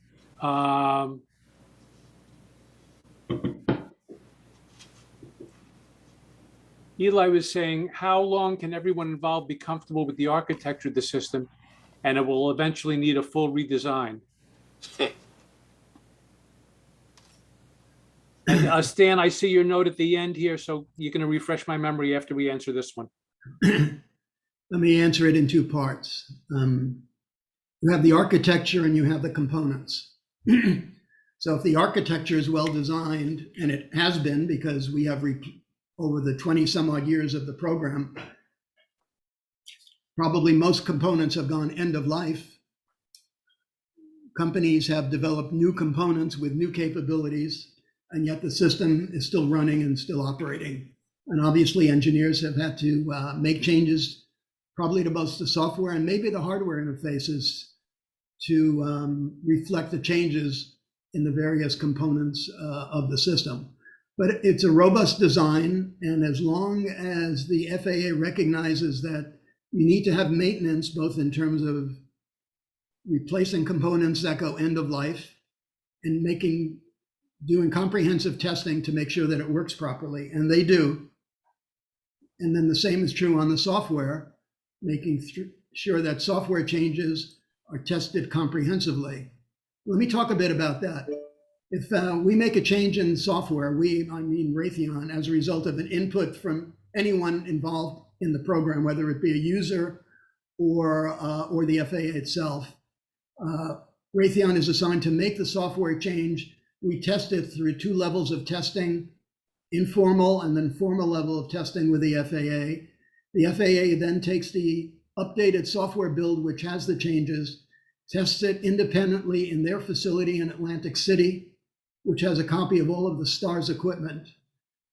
Eli was saying, how long can everyone involved be comfortable with the architecture of the system? And it will eventually need a full redesign. And Stan, I see your note at the end here, so you're going to refresh my memory after we answer this one. Let me answer it in two parts. You have the architecture and you have the components. So if the architecture is well designed, and it has been because we have over the 20 some odd years of the program, probably most components have gone end of life. Companies have developed new components with new capabilities, and yet the system is still running and still operating. And obviously engineers have had to make changes probably to both the software and maybe the hardware interfaces to reflect the changes in the various components of the system. But it's a robust design, and as long as the FAA recognizes that you need to have maintenance, both in terms of replacing components that go end of life and doing comprehensive testing to make sure that it works properly, and they do. And then the same is true on the software, making sure that software changes are tested comprehensively. Let me talk a bit about that. If we make a change in software, I mean Raytheon, as a result of an input from anyone involved in the program, whether it be a user or the FAA itself, Raytheon is assigned to make the software change. We test it through 2 levels of testing, informal and then formal level of testing with the FAA. The FAA then takes the updated software build, which has the changes, tests it independently in their facility in Atlantic City, which has a copy of all of the STARS equipment.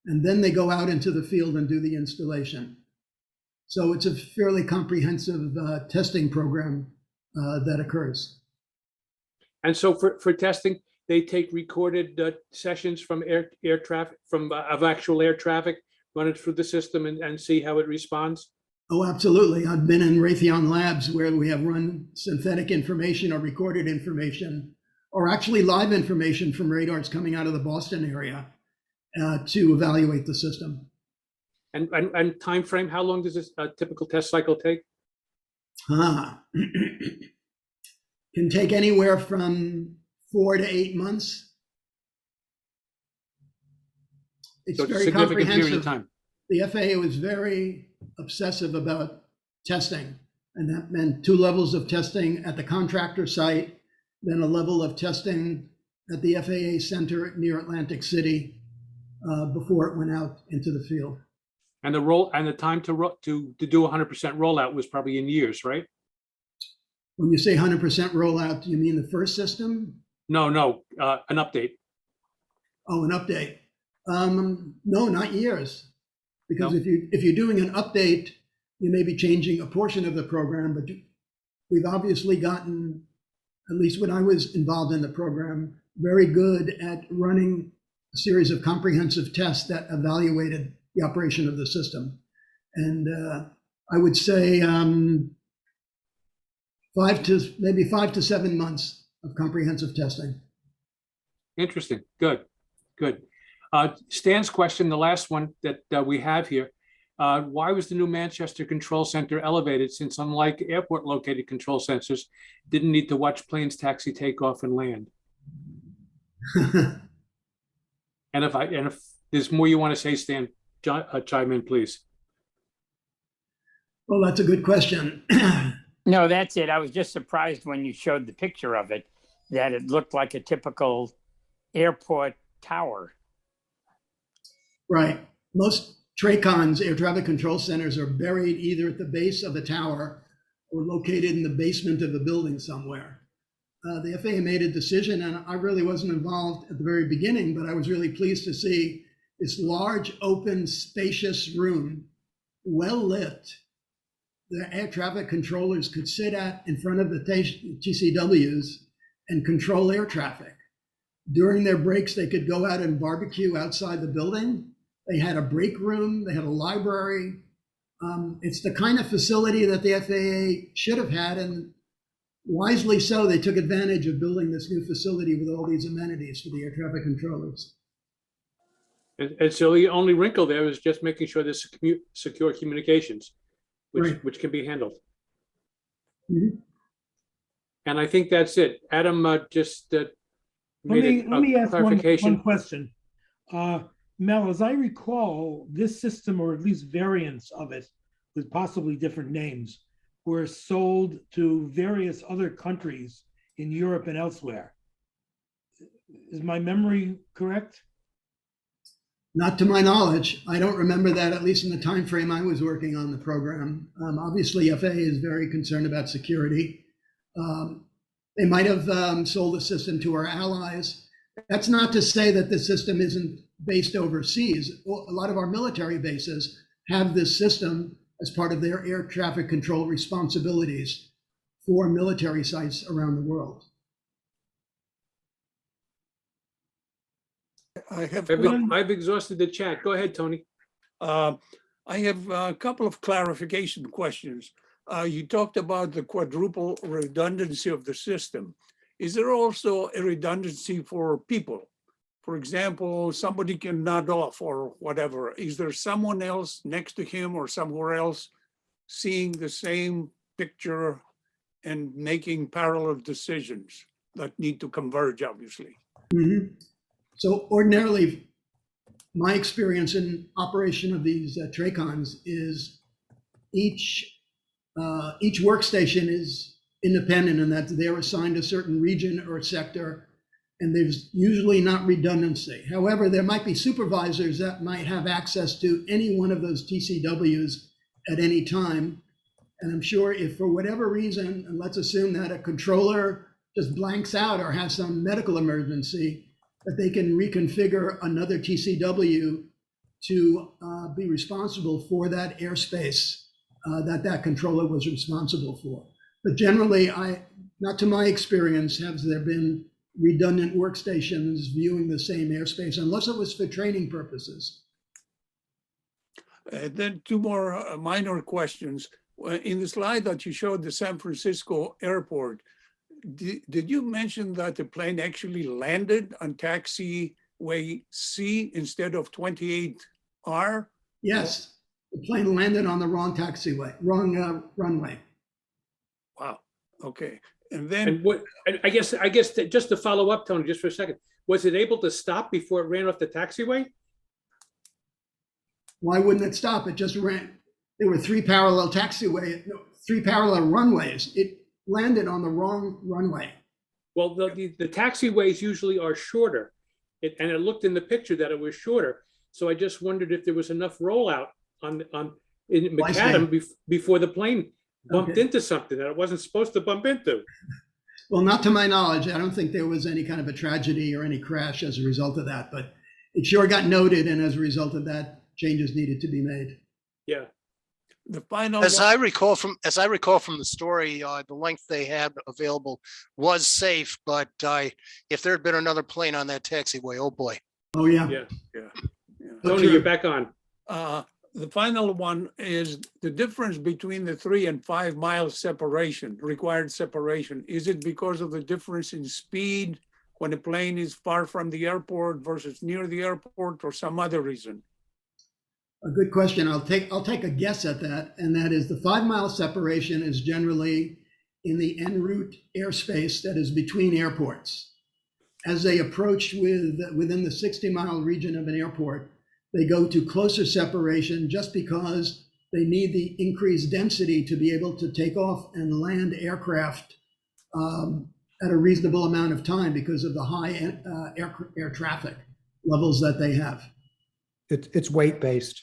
And then they go out into the field and do the installation. So it's a fairly comprehensive testing program that occurs. And so for testing, they take recorded sessions from air traffic, of actual air traffic, run it through the system and see how it responds? Oh, absolutely. I've been in Raytheon labs where we have run synthetic information or recorded information, or actually live information from radars coming out of the Boston area to evaluate the system. And time frame, how long does a typical test cycle take? Can take anywhere from 4 to 8 months. It's So very significant period of comprehensive. time. The FAA was very obsessive about testing, and that meant 2 levels of testing at the contractor site, then a level of testing at the FAA center near Atlantic City before it went out into the field. And the time to do 100% rollout was probably in years, right? When you say 100% rollout, do you mean the first system? No, an update. Oh, an update. No, not years. Because No. if you're doing an update, you may be changing a portion of the program, but we've obviously gotten, at least when I was involved in the program, very good at running a series of comprehensive tests that evaluated the operation of the system. And I would say 5 to 7 months of comprehensive testing. Interesting. Good. Stan's question, the last one that we have here, why was the new Manchester Control Center elevated, since unlike airport located control sensors, didn't need to watch planes taxi, take off, and land? And if there's more you want to say, Stan, chime in, please. Well, that's a good question. No, that's it. I was just surprised when you showed the picture of it, that it looked like a typical airport tower. Right. Most TRACONs, air traffic control centers, are buried either at the base of a tower or located in the basement of a building somewhere. The FAA made a decision, and I really wasn't involved at the very beginning, but I was really pleased to see this large, open, spacious room, well lit. The air traffic controllers could sit in front of the TCWs and control air traffic. During their breaks, they could go out and barbecue outside the building. They had a break room, they had a library. It's the kind of facility that the FAA should have had, and wisely so, they took advantage of building this new facility with all these amenities for the air traffic controllers. And so the only wrinkle there is just making sure there's secure communications, which can be handled. Mm-hmm. And I think that's it. Adam just Let me ask clarification. one question. Mel, as I recall, this system, or at least variants of it, with possibly different names, were sold to various other countries in Europe and elsewhere. Is my memory correct? Not to my knowledge. I don't remember that, at least in the time frame I was working on the program. Obviously, FAA is very concerned about security. They might have sold the system to our allies. That's not to say that the system isn't based overseas. A lot of our military bases have this system as part of their air traffic control responsibilities for military sites around the world. I've exhausted the chat. Go ahead, Tony. I have a couple of clarification questions. You talked about the quadruple redundancy of the system. Is there also a redundancy for people? For example, somebody can nod off or whatever. Is there someone else next to him or somewhere else seeing the same picture and making parallel decisions that need to converge, obviously? Mm-hmm. So ordinarily, my experience in operation of these TRACONs is each workstation is independent in that they're assigned a certain region or sector, and there's usually not redundancy. However, there might be supervisors that might have access to any one of those TCWs at any time. And I'm sure if for whatever reason, and let's assume that a controller just blanks out or has some medical emergency, that they can reconfigure another TCW to be responsible for that airspace that controller was responsible for. But generally, not to my experience, has there been redundant workstations viewing the same airspace, unless it was for training purposes. Then two more minor questions. In the slide that you showed the San Francisco airport, did you mention that the plane actually landed on taxiway C instead of 28R? Yes, the plane landed on the wrong runway. Wow. Okay. And then I guess that just to follow up, Tony, just for a second, was it able to stop before it ran off the taxiway? Why wouldn't it stop? It just ran. There were three parallel runways. It landed on the wrong runway. Well, the taxiways usually are shorter, and it looked in the picture that it was shorter. So I just wondered if there was enough rollout in macadam before the plane bumped into something that it wasn't supposed to bump into. Well, not to my knowledge. I don't think there was any kind of a tragedy or any crash as a result of that, but it sure got noted, and as a result of that, changes needed to be made. Yeah. The final, as I recall from the story, the length they had available was safe, but if there had been another plane on that taxiway, oh boy. Oh yeah. Yeah. Tony, you're back on. The final one is the difference between the 3 and 5 mile separation, required separation. Is it because of the difference in speed when a plane is far from the airport versus near the airport, or some other reason? A good question. I'll take a guess at that, and that is the 5 mile separation is generally in the en route airspace that is between airports. as they approach within the 60-mile region of an airport, they go to closer separation just because they need the increased density to be able to take off and land aircraft at a reasonable amount of time because of the high air traffic levels that they have. It's weight based.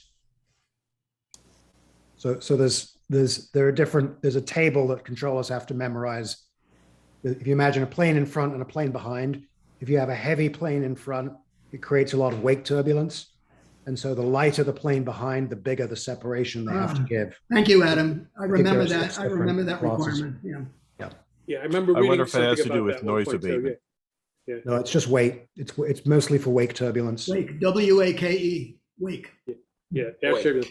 So there's a table that controllers have to memorize. If you imagine a plane in front and a plane behind, if you have a heavy plane in front, it creates a lot of wake turbulence. And so the lighter the plane behind, the bigger the separation they have to give. Thank you, Adam. I remember there are 6 that. I remember that different classes. requirement. Yeah. Yeah, I remember I reading wonder if it has something to do about with that noise 1.2, abatement. yeah. No, it's just weight. It's mostly for wake turbulence. Wake, W-A-K-E, wake. Yeah, air turbulence.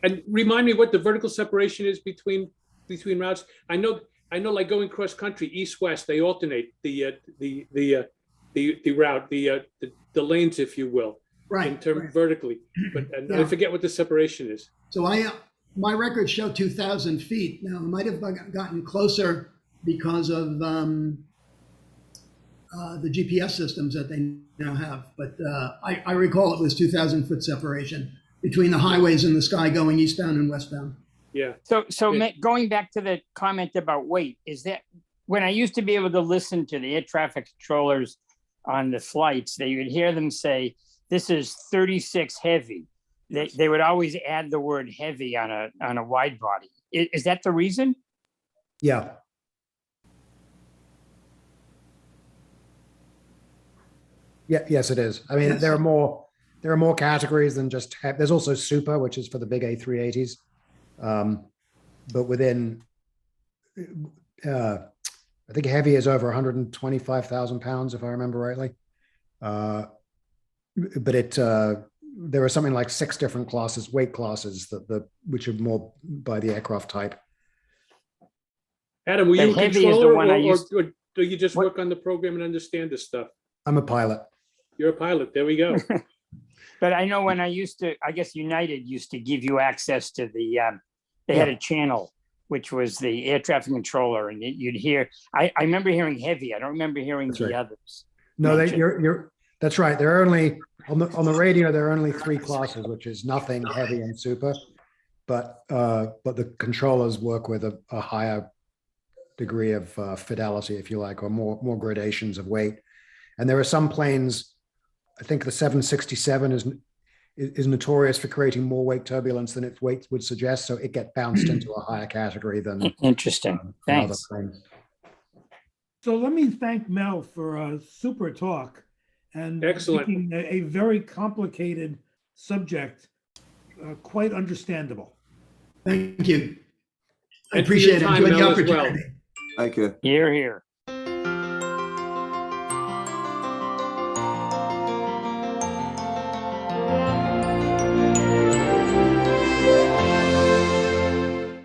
And remind me what the vertical separation is between routes. I know like going cross country, east-west, they alternate the route, the lanes, if you will. Right. In terms right. vertically, but I forget what the separation is. So my records show 2,000 feet. Now, it might have gotten closer because of the GPS systems that they now have. But I recall it was 2,000 foot separation between the highways in the sky going eastbound and westbound. Yeah. So Yeah. going back to the comment about weight, is that when I used to be able to listen to the air traffic controllers on the flights, they would hear them say, "This is 36 heavy." They would always add the word heavy on a wide body. Is that the reason? Yeah. Yeah. Yes, it is. I mean, Yes. there are more categories than just there's also super, which is for the big A380s. But within, I think heavy is over 125,000 pounds, if I remember rightly. But there are something like 6 different classes, weight classes which are more by the aircraft type. Adam, were The you a heavy is the controller, one I or used- do you just What- work on the program and understand this stuff? I'm a pilot. You're a pilot. There we go. But I know when I guess United used to give you access to they had a channel, which was the air traffic controller, and you'd hear, I remember hearing heavy. I don't remember hearing That's the right. others. No, mentioned. that's right. There are only on the radio. There are only 3 classes, which is nothing, heavy, and super. But the controllers work with a higher degree of fidelity, if you like, or more gradations of weight. And there are some planes. I think the 767 is notorious for creating more wake turbulence than its weight would suggest, so it gets bounced into a higher category than Interesting. other Thanks. planes. So let me thank Mel for a super talk and Excellent. making a very complicated subject quite understandable. Thank you. I And for your appreciate it. time, Enjoyed the Mel, as well. opportunity. Thank you. Here, here.